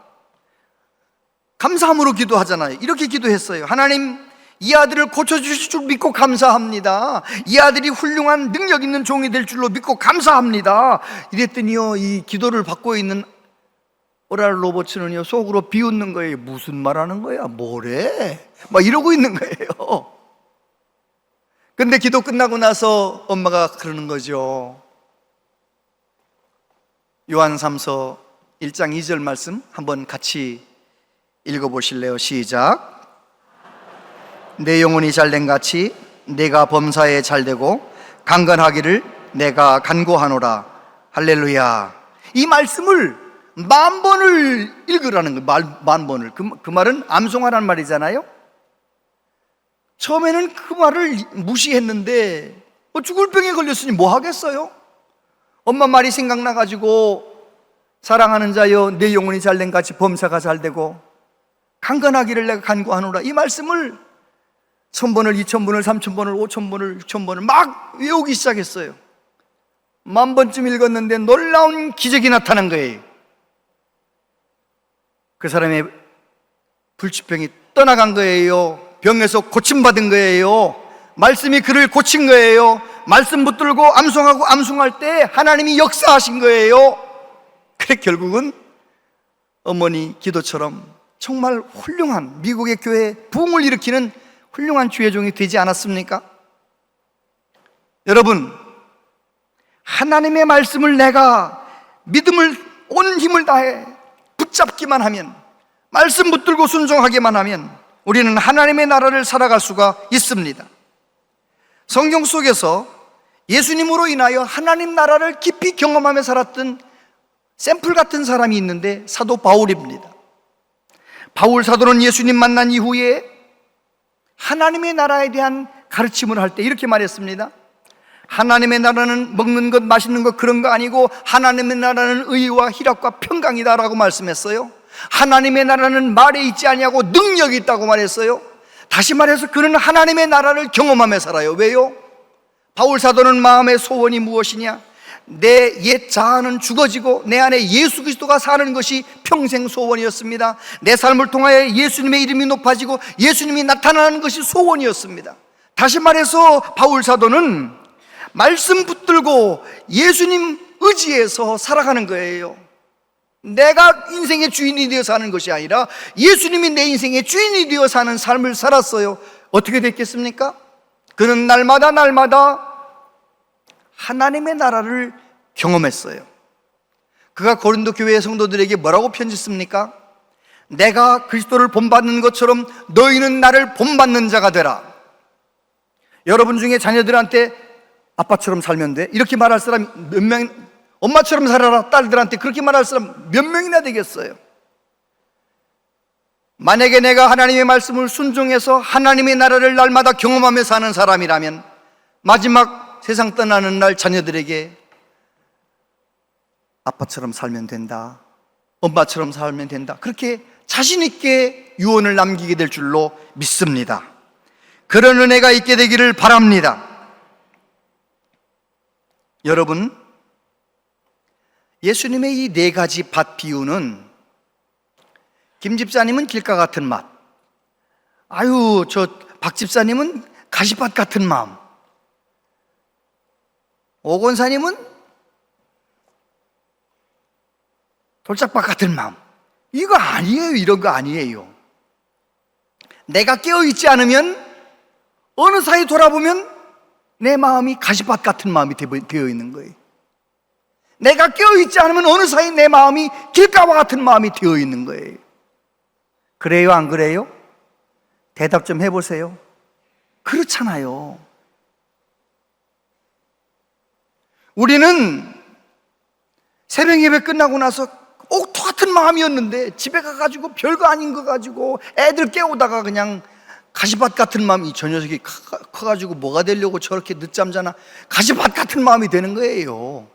감사함으로 기도하잖아요. 이렇게 기도했어요. 하나님, 이 아들을 고쳐주실 줄 믿고 감사합니다. 이 아들이 훌륭한 능력 있는 종이 될 줄로 믿고 감사합니다. 이랬더니요, 이 기도를 받고 있는 오랄 로버츠는요, 속으로 비웃는 거예요. 무슨 말 하는 거야? 뭐래? 막 이러고 있는 거예요. 근데 기도 끝나고 나서 엄마가 그러는 거죠. 요한 3서 1장 2절 말씀 한번 같이 읽어보실래요? 시작. 내 영혼이 잘된 같이 내가 범사에 잘되고 강건하기를 내가 간구하노라. 할렐루야. 이 말씀을 10,000번을 읽으라는 거예요. 10,000번을. 그 말은 암송하라는 말이잖아요. 처음에는 그 말을 무시했는데 죽을 병에 걸렸으니 뭐 하겠어요? 엄마 말이 생각나가지고 사랑하는 자여 내 영혼이 잘된 같이 범사가 잘되고 강건하기를 내가 간구하노라. 이 말씀을 1,000번을, 2,000번을, 3,000번을, 5,000번을, 6,000번을 막 외우기 시작했어요. 10,000번쯤 읽었는데 놀라운 기적이 나타난 거예요. 그 사람의 불치병이 떠나간 거예요. 병에서 고침받은 거예요. 말씀이 그를 고친 거예요. 말씀 붙들고 암송하고 암송할 때 하나님이 역사하신 거예요. 그래 결국은 어머니 기도처럼 정말 훌륭한 미국의 교회에 부흥을 일으키는 훌륭한 주의 종이 되지 않았습니까? 여러분, 하나님의 말씀을 내가 믿음을 온 힘을 다해 붙잡기만 하면, 말씀 붙들고 순종하기만 하면 우리는 하나님의 나라를 살아갈 수가 있습니다. 성경 속에서 예수님으로 인하여 하나님 나라를 깊이 경험하며 살았던 샘플 같은 사람이 있는데 사도 바울입니다. 바울 사도는 예수님 만난 이후에 하나님의 나라에 대한 가르침을 할 때 이렇게 말했습니다. 하나님의 나라는 먹는 것, 마시는 것 그런 거 아니고 하나님의 나라는 의와 희락과 평강이다라고 말씀했어요. 하나님의 나라는 말에 있지 아니하고 능력이 있다고 말했어요. 다시 말해서 그는 하나님의 나라를 경험하며 살아요. 왜요? 바울 사도는 마음의 소원이 무엇이냐? 내 옛 자아는 죽어지고 내 안에 예수 그리스도가 사는 것이 평생 소원이었습니다. 내 삶을 통하여 예수님의 이름이 높아지고 예수님이 나타나는 것이 소원이었습니다. 다시 말해서 바울 사도는 말씀 붙들고 예수님 의지해서 살아가는 거예요. 내가 인생의 주인이 되어 사는 것이 아니라 예수님이 내 인생의 주인이 되어 사는 삶을 살았어요. 어떻게 됐겠습니까? 그는 날마다 하나님의 나라를 경험했어요. 그가 고린도 교회 성도들에게 뭐라고 편지했습니까? 내가 그리스도를 본받는 것처럼 너희는 나를 본받는 자가 되라. 여러분 중에 자녀들한테 아빠처럼 살면 돼? 이렇게 말할 사람이 몇 명? 엄마처럼 살아라 딸들한테 그렇게 말할 사람 몇 명이나 되겠어요? 만약에 내가 하나님의 말씀을 순종해서 하나님의 나라를 날마다 경험하며 사는 사람이라면 마지막 세상 떠나는 날 자녀들에게 아빠처럼 살면 된다, 엄마처럼 살면 된다, 그렇게 자신 있게 유언을 남기게 될 줄로 믿습니다. 그런 은혜가 있게 되기를 바랍니다. 여러분, 예수님의 이 4가지 밭 비유는 김 집사님은 길가 같은 맛, 아유 저 박 집사님은 가시밭 같은 마음, 오 권사님은 돌짝밭 같은 마음, 이거 아니에요. 이런 거 아니에요. 내가 깨어있지 않으면 어느 사이 돌아보면 내 마음이 가시밭 같은 마음이 되어 있는 거예요. 내가 깨어있지 않으면 어느 사이 내 마음이 길가와 같은 마음이 되어 있는 거예요. 그래요, 안 그래요? 대답 좀 해보세요. 그렇잖아요. 우리는 새벽 예배 끝나고 나서 옥토 같은 마음이었는데 집에 가가지고 별거 아닌 거 가지고 애들 깨우다가 그냥 가시밭 같은 마음이, 저 녀석이 커가지고 뭐가 되려고 저렇게 늦잠 자나, 가시밭 같은 마음이 되는 거예요.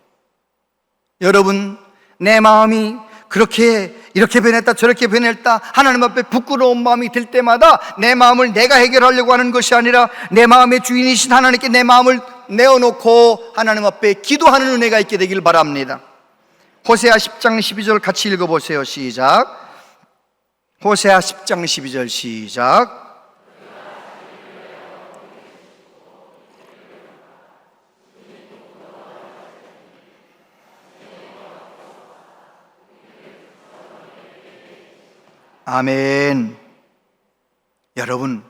여러분, 내 마음이 그렇게 이렇게 변했다 저렇게 변했다 하나님 앞에 부끄러운 마음이 들 때마다 내 마음을 내가 해결하려고 하는 것이 아니라 내 마음의 주인이신 하나님께 내 마음을 내어놓고 하나님 앞에 기도하는 은혜가 있게 되길 바랍니다. 호세아 10장 12절 같이 읽어보세요. 시작. 호세아 10장 12절 시작. 아멘. 여러분,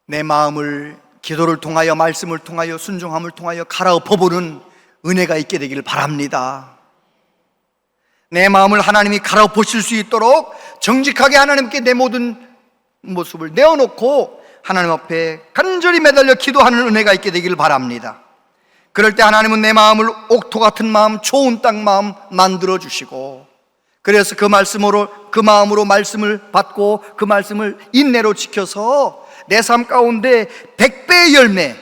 내 마음을 기도를 통하여, 말씀을 통하여, 순종함을 통하여 갈아엎어보는 은혜가 있게 되기를 바랍니다. 내 마음을 하나님이 갈아엎으실 수 있도록 정직하게 하나님께 내 모든 모습을 내어놓고 하나님 앞에 간절히 매달려 기도하는 은혜가 있게 되기를 바랍니다. 그럴 때 하나님은 내 마음을 옥토 같은 마음, 좋은 땅 마음 만들어 주시고, 그래서 그 마음으로 말씀을 받고 그 말씀을 인내로 지켜서 내 삶 가운데 100배의 열매,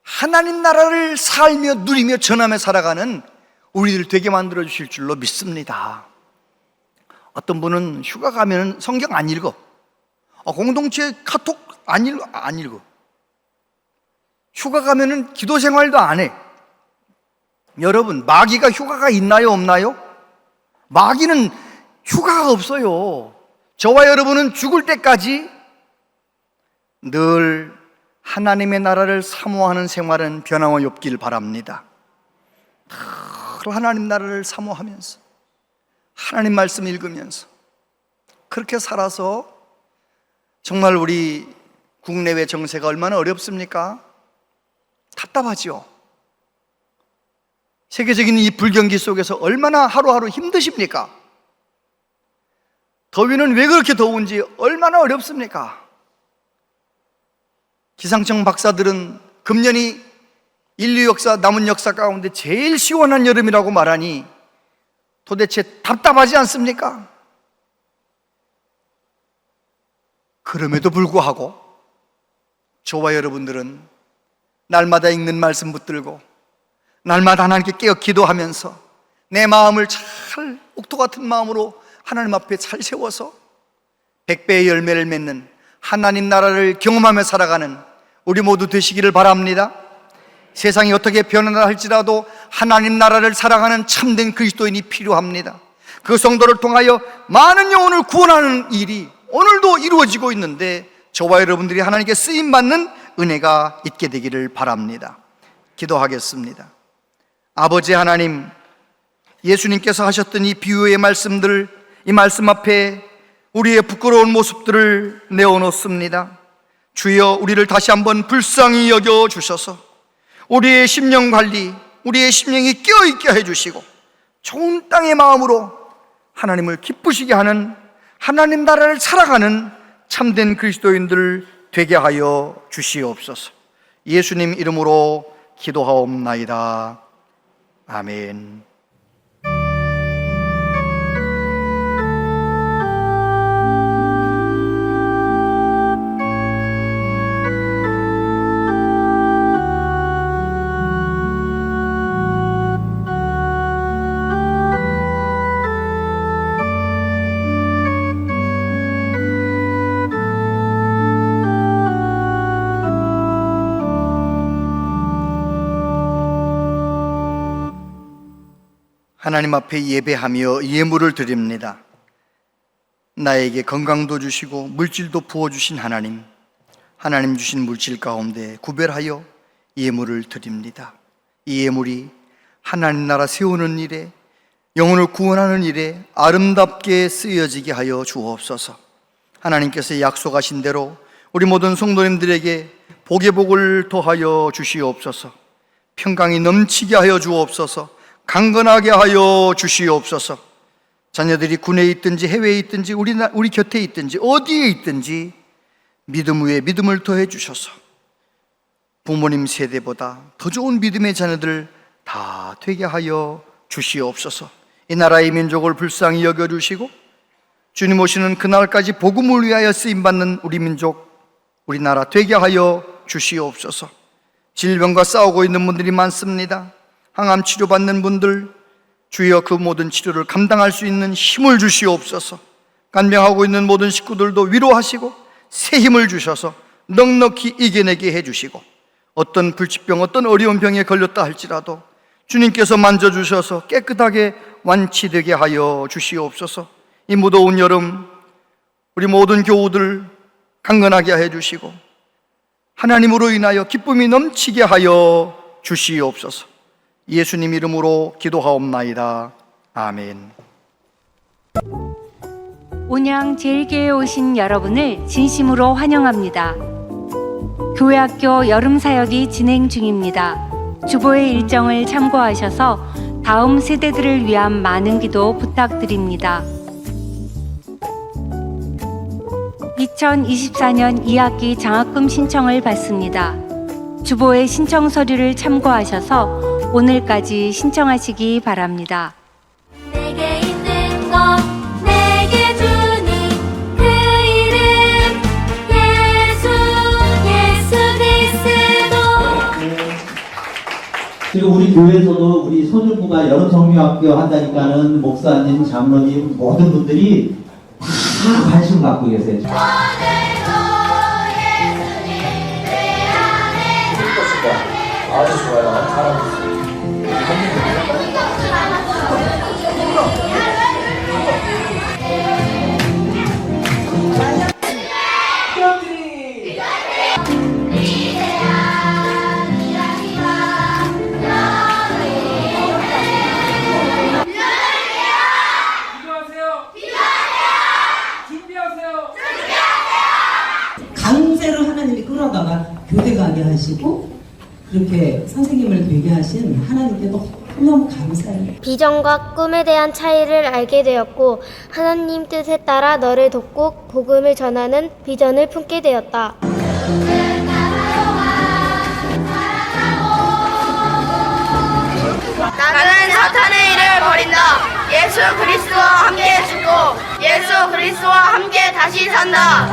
하나님 나라를 살며 누리며 전하며 살아가는 우리들 되게 만들어 주실 줄로 믿습니다. 어떤 분은 휴가 가면 성경 안 읽어, 공동체 카톡 안 읽어, 휴가 가면은 기도 생활도 안 해. 여러분, 마귀가 휴가가 있나요, 없나요? 마귀는 휴가가 없어요. 저와 여러분은 죽을 때까지 늘 하나님의 나라를 사모하는 생활은 변함이 없길 바랍니다. 늘 하나님 나라를 사모하면서 하나님 말씀 읽으면서 그렇게 살아서 정말 우리 국내외 정세가 얼마나 어렵습니까? 답답하죠. 세계적인 이 불경기 속에서 얼마나 하루하루 힘드십니까? 더위는 왜 그렇게 더운지 얼마나 어렵습니까? 기상청 박사들은 금년이 인류 역사, 남은 역사 가운데 제일 시원한 여름이라고 말하니 도대체 답답하지 않습니까? 그럼에도 불구하고 저와 여러분들은 날마다 읽는 말씀 붙들고 날마다 하나님께 깨어 기도하면서 내 마음을 잘 옥토 같은 마음으로 하나님 앞에 잘 세워서 100배의 열매를 맺는 하나님 나라를 경험하며 살아가는 우리 모두 되시기를 바랍니다. 세상이 어떻게 변하나 할지라도 하나님 나라를 살아가는 참된 그리스도인이 필요합니다. 그 성도를 통하여 많은 영혼을 구원하는 일이 오늘도 이루어지고 있는데 저와 여러분들이 하나님께 쓰임받는 은혜가 있게 되기를 바랍니다. 기도하겠습니다. 아버지 하나님, 예수님께서 하셨던 이 비유의 말씀들, 이 말씀 앞에 우리의 부끄러운 모습들을 내어놓습니다. 주여, 우리를 다시 한번 불쌍히 여겨 주셔서 우리의 심령 관리, 우리의 심령이 깨어있게 해주시고 좋은 땅의 마음으로 하나님을 기쁘시게 하는 하나님 나라를 살아가는 참된 그리스도인들 되게 하여 주시옵소서. 예수님 이름으로 기도하옵나이다. 아멘. 하나님 앞에 예배하며 예물을 드립니다. 나에게 건강도 주시고 물질도 부어주신 하나님, 하나님 주신 물질 가운데 구별하여 예물을 드립니다. 이 예물이 하나님 나라 세우는 일에, 영혼을 구원하는 일에 아름답게 쓰여지게 하여 주옵소서. 하나님께서 약속하신 대로 우리 모든 성도님들에게 복의 복을 더하여 주시옵소서. 평강이 넘치게 하여 주옵소서. 강건하게 하여 주시옵소서. 자녀들이 군에 있든지 해외에 있든지 우리 곁에 있든지 어디에 있든지 믿음 위에 믿음을 더해 주셔서 부모님 세대보다 더 좋은 믿음의 자녀들 다 되게 하여 주시옵소서. 이 나라의 민족을 불쌍히 여겨주시고 주님 오시는 그날까지 복음을 위하여 쓰임받는 우리 민족, 우리나라 되게 하여 주시옵소서. 질병과 싸우고 있는 분들이 많습니다. 항암 치료받는 분들, 주여 그 모든 치료를 감당할 수 있는 힘을 주시옵소서. 간병하고 있는 모든 식구들도 위로하시고 새 힘을 주셔서 넉넉히 이겨내게 해주시고, 어떤 불치병, 어떤 어려운 병에 걸렸다 할지라도 주님께서 만져주셔서 깨끗하게 완치되게 하여 주시옵소서. 이 무더운 여름 우리 모든 교우들 강건하게 해주시고 하나님으로 인하여 기쁨이 넘치게 하여 주시옵소서. 예수님 이름으로 기도하옵나이다. 아멘. 온양 제일교회에 오신 여러분을 진심으로 환영합니다. 교회학교 여름 사역이 진행 중입니다. 주보의 일정을 참고하셔서 다음 세대들을 위한 많은 기도 부탁드립니다. 2024년 2학기 장학금 신청을 받습니다. 주보의 신청 서류를 참고하셔서 오늘까지 신청하시기 바랍니다. 내게 있는 것 내게 주니 그 이름 예수 그리스도. 지금 우리 교회에서도 우리 소년부가 여름 성교학교 한다니까는 목사님, 장로님 모든 분들이 다 관심 갖고 계세요. 오늘도 예수님 내 안에 살아계시네. 아주 좋아요. 잘하고 있어요. 강제로 하나님이 끌어다가 교대 가게 하시고 그렇게 선생님을 되게 하신 하나님께 너무너무 감사해요. 비전과 꿈에 대한 차이를 알게 되었고 하나님 뜻에 따라 너를 돕고 복음을 전하는 비전을 품게 되었다. 나는 사탄의 일을 버린다. 예수 그리스도와 함께 죽고 예수 그리스도와 함께 다시 산다.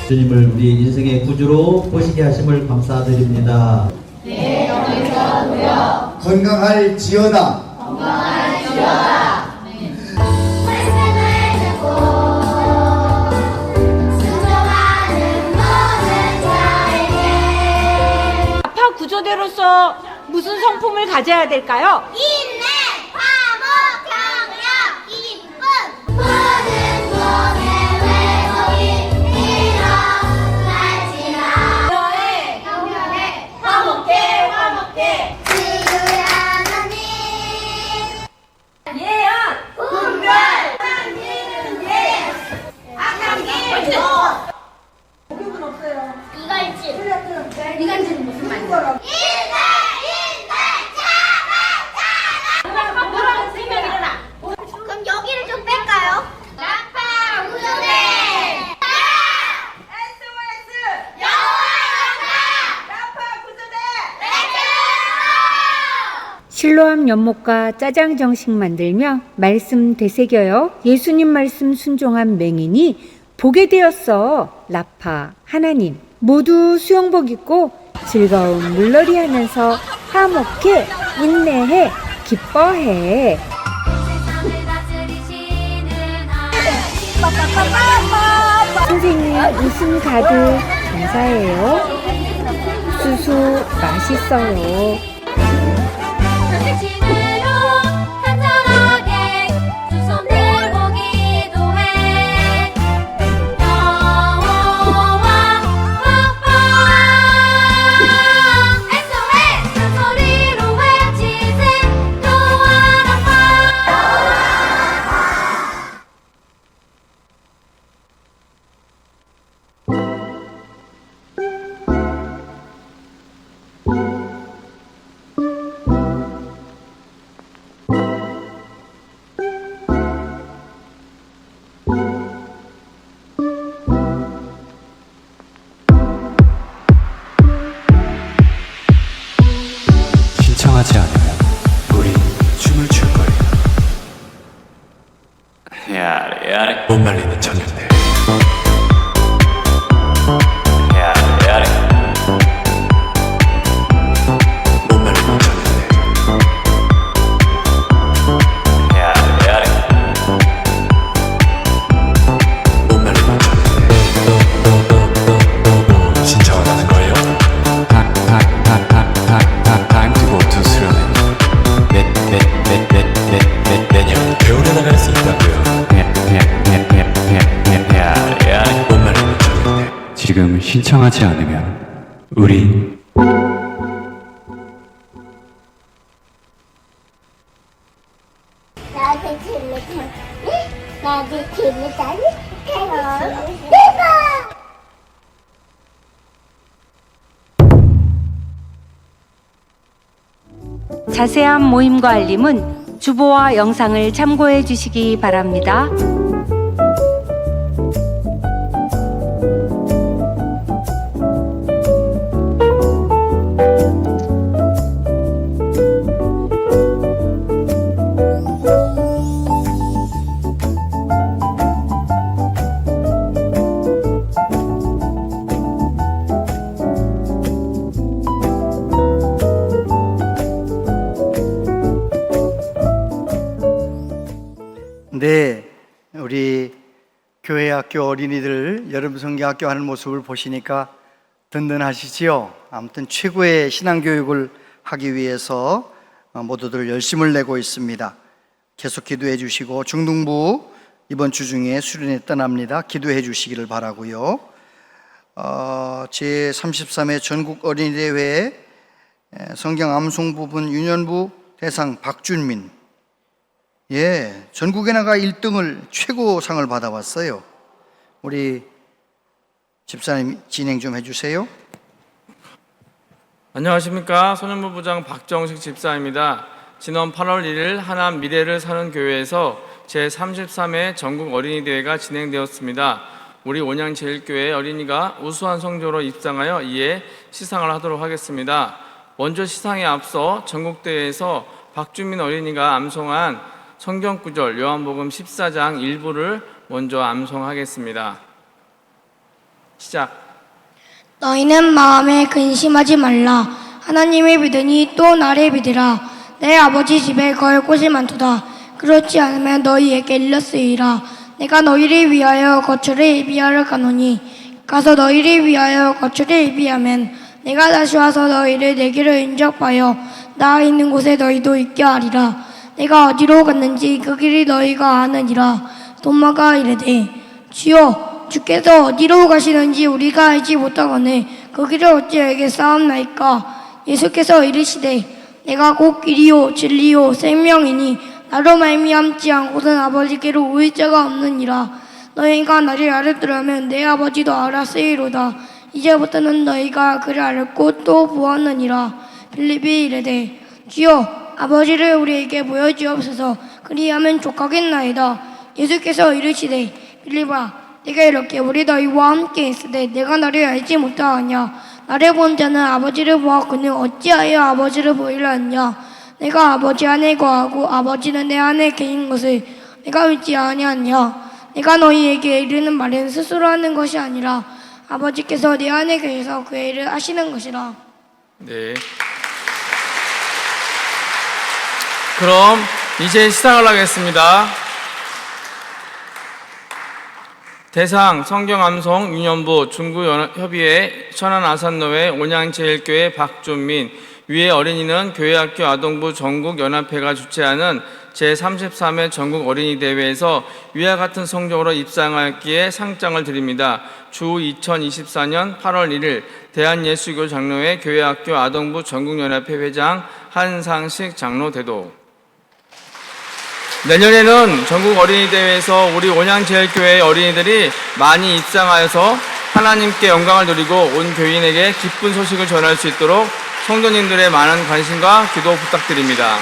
주님을 우리 인생의 구주로 보시게 하심을 감사드립니다. 네, 여기서도요. 건강할 지어다. 건강할 지어다. 말씀을 듣고 순종하는 모든 자에게 아파 구조대로서 무슨 성품을 가져야 될까요? 인내, 화목, 경력, 기쁨 모든 곳에 회복이 일어날지라. 너의 경력에 화목해 주의 하나님 예언 분별 하나님은 예 악함기 복육은 없어요. 이갈질 이갈질은 무슨 말이야? 인내 뭐라고 생명 일어나. 그럼 여기를 좀 뺄까요? 라파 우주대 SOS 여호와 라파 구조대 실로암 연못과 짜장 정식 만들며 말씀 되새겨요. 예수님 말씀 순종한 맹인이 보게 되었어. 라파 하나님 모두 수영복 입고 즐거운 물놀이 하면서 화목해 인내해 기뻐해. 세상을 다스리시는 선생님 웃음 가득 감사해요. 수수 맛있어요. 선생님으로 간절하게 두 손 들고 기도해. 여호와 신청하지 않으면 우린 춤을 출 거예요. 야래 못 말리는 전력대. 야래 못 말리는 전력대. 야래 못 말리는 전력대. 너 신청하는 거예요? Time to go to 수련회. 내년 겨울에 나갈 수 있다고요. 못 말리는 전력대. 지금 신청하지 않으면 우린 나도 재밌다니 대박. 자세한 모임과 알림은 주보와 영상을 참고해 주시기 바랍니다. 네, 우리 교회 학교 어린이들 여름 성경학교 하는 모습을 보시니까 든든하시지요? 아무튼 최고의 신앙교육을 하기 위해서 모두들 열심을 내고 있습니다. 계속 기도해 주시고 중등부 이번 주 중에 수련회 떠납니다. 기도해 주시기를 바라고요. 제33회 전국 어린이대회 성경 암송 부분 유년부 대상 박준민, 전국에 나가 1등을 최고상을 받아왔어요. 우리 집사님 진행 좀 해주세요. 안녕하십니까. 소년부 부장 박정식 집사입니다. 지난 8월 1일 하남 미래를 사는 교회에서 제33회 전국 어린이대회가 진행되었습니다. 우리 온양제일교회 어린이가 우수한 성적으로 입상하여 이에 시상을 하도록 하겠습니다. 먼저 시상에 앞서 전국대회에서 박준민 어린이가 암송한 성경구절 요한복음 14장 일부를 먼저 암송하겠습니다. 시작. 너희는 마음에 근심하지 말라. 하나님을 믿으니 또 나를 믿으라. 내 아버지 집에 거할 곳이 많도다. 그렇지 않으면 너희에게 일렀으리라. 내가 너희를 위하여 거처를 예비하러 가노니 가서 너희를 위하여 거처를 예비하면 내가 다시 와서 너희를 내게로 인접하여 나 있는 곳에 너희도 있게 하리라. 내가 어디로 갔는지 그 길이 너희가 아느니라. 도마가 이르되 주여 주께서 어디로 가시는지 우리가 알지 못하거늘 그 길을 어찌 알겠사옵나이까. 예수께서 이르시되 내가 곧 길이요 진리요 생명이니 나로 말미암지 않고는 아버지께로 올 자가 없느니라. 너희가 나를 알았더라면 내 아버지도 알았으리로다. 이제부터는 너희가 그를 알았고 또 보았느니라. 빌립이 이르되 주여 아버지를 우리에게 보여주옵소서. 그리하면 족하겠나이다. 예수께서 이르시되 빌립아 내가 이렇게 우리 너희와 함께 있으되 내가 나를 알지 못하느냐. 나를 본 자는 아버지를 보았거늘 어찌하여 아버지를 보이려 하느냐. 내가 아버지 안에 거하고 아버지는 내 안에 계신 것을 내가 믿지 아니하느냐. 내가 너희에게 이르는 말은 스스로 하는 것이 아니라 아버지께서 내 안에 계셔서 그 일을 하시는 것이라. 네. 그럼 이제 시상을 하겠습니다. 대상 성경암송 유년부 중구협의회 천안아산노회 온양제일교회 박준민. 위의 어린이는 교회학교 아동부 전국연합회가 주최하는 제33회 전국 어린이대회에서 위와 같은 성적으로 입상하였기에 상장을 드립니다. 주 2024년 8월 1일 대한예수교 장로회 교회학교 아동부 전국연합회 회장 한상식 장로 대도. 내년에는 전국 어린이대회에서 우리 온양제일교회의 어린이들이 많이 입상하여서 하나님께 영광을 누리고 온 교인에게 기쁜 소식을 전할 수 있도록 성도님들의 많은 관심과 기도 부탁드립니다.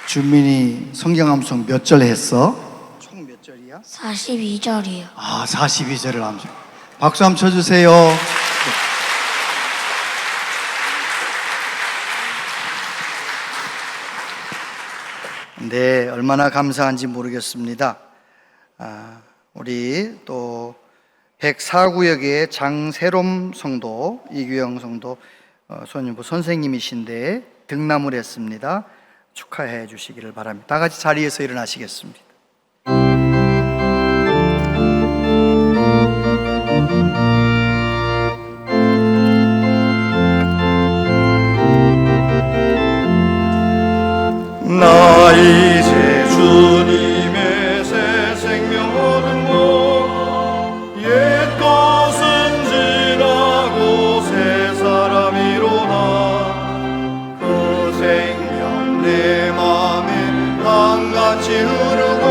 준민이 성경암송 몇 절 했어? 총 몇 절이야? 42절이요. 42절을 암송. 박수 한번 쳐주세요. 네, 얼마나 감사한지 모르겠습니다. 우리 또 104구역의 장세롬 성도, 이규영 성도 소년부 선생님이신데 등남을 했습니다. 축하해 주시기를 바랍니다. 다 같이 자리에서 일어나시겠습니다. 나 이제 주님의 새 생명 얻은 옛 것은 지나고 새 사람이로다. 그 생명 내 맘에 강같이 흐르고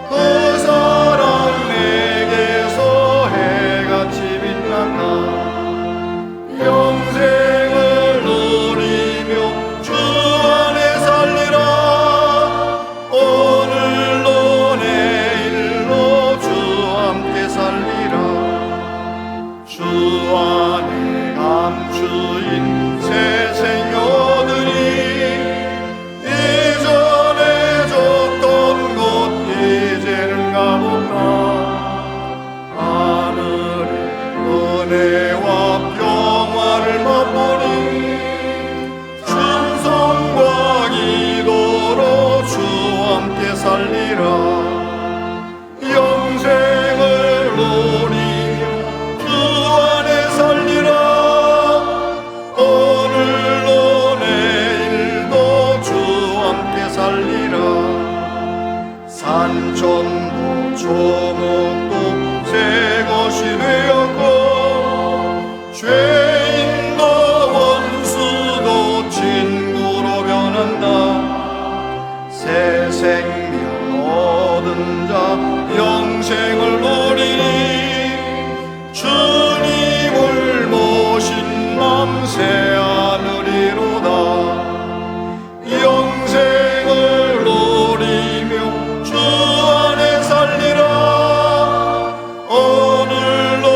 그 사랑 내게서 해같이 빛난다. 영생을 누리며 주 안에 살리라. 오늘로 내일로 주 함께 살리라. 주 안에 감추인 새 생명 얻으니 이전에 줬던 곳 이제는 가본다. 하늘의 은혜와 평화를 맛보니 찬송과 기도로 주 함께 살리라. 영생을 누리며 주 안에 살리라. 오늘로 내일도 주 함께 살리라. 산천도 조목도 새 것이 되었고 죄인도 원수도 친구로 변한다. 새 생명 얻은 자 영생을 누리니 주님을 모신 맘 새 하늘이로다. 영생을 누리며 주 안에 살리라. 오늘로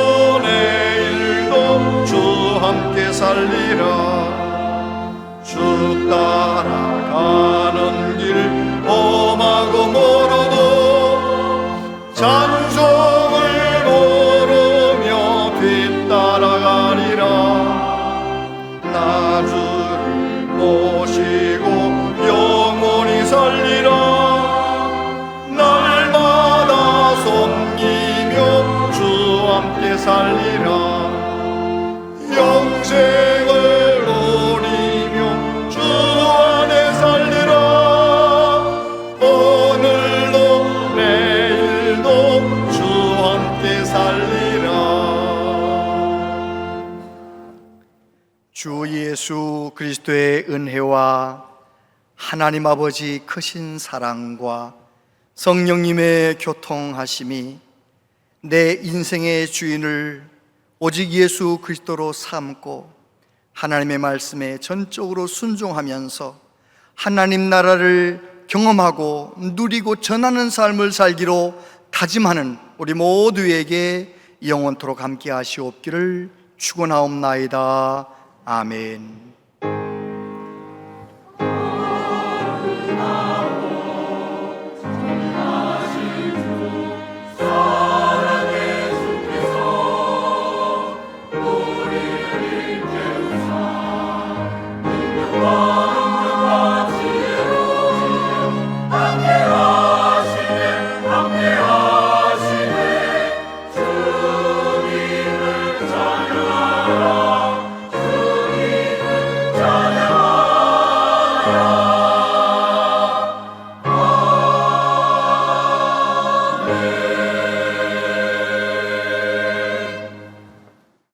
내일도 주 함께 살리라. 주 따라가는 길 험하고 멀어도 찬송을 부르며 뒤따라가리라. 나 주를 모시고 영원히 살리라. 날마다 섬기며 주 함께 살리라. 영생을 누리며 주 안에 살리라. 오늘도 내일도 주 함께 살리라. 주 예수 그리스도의 은혜와 하나님 아버지 크신 사랑과 성령님의 교통하심이 내 인생의 주인을 오직 예수 그리스도로 삼고 하나님의 말씀에 전적으로 순종하면서 하나님 나라를 경험하고 누리고 전하는 삶을 살기로 다짐하는 우리 모두에게 영원토록 함께 하시옵기를 축원하옵나이다. 아멘.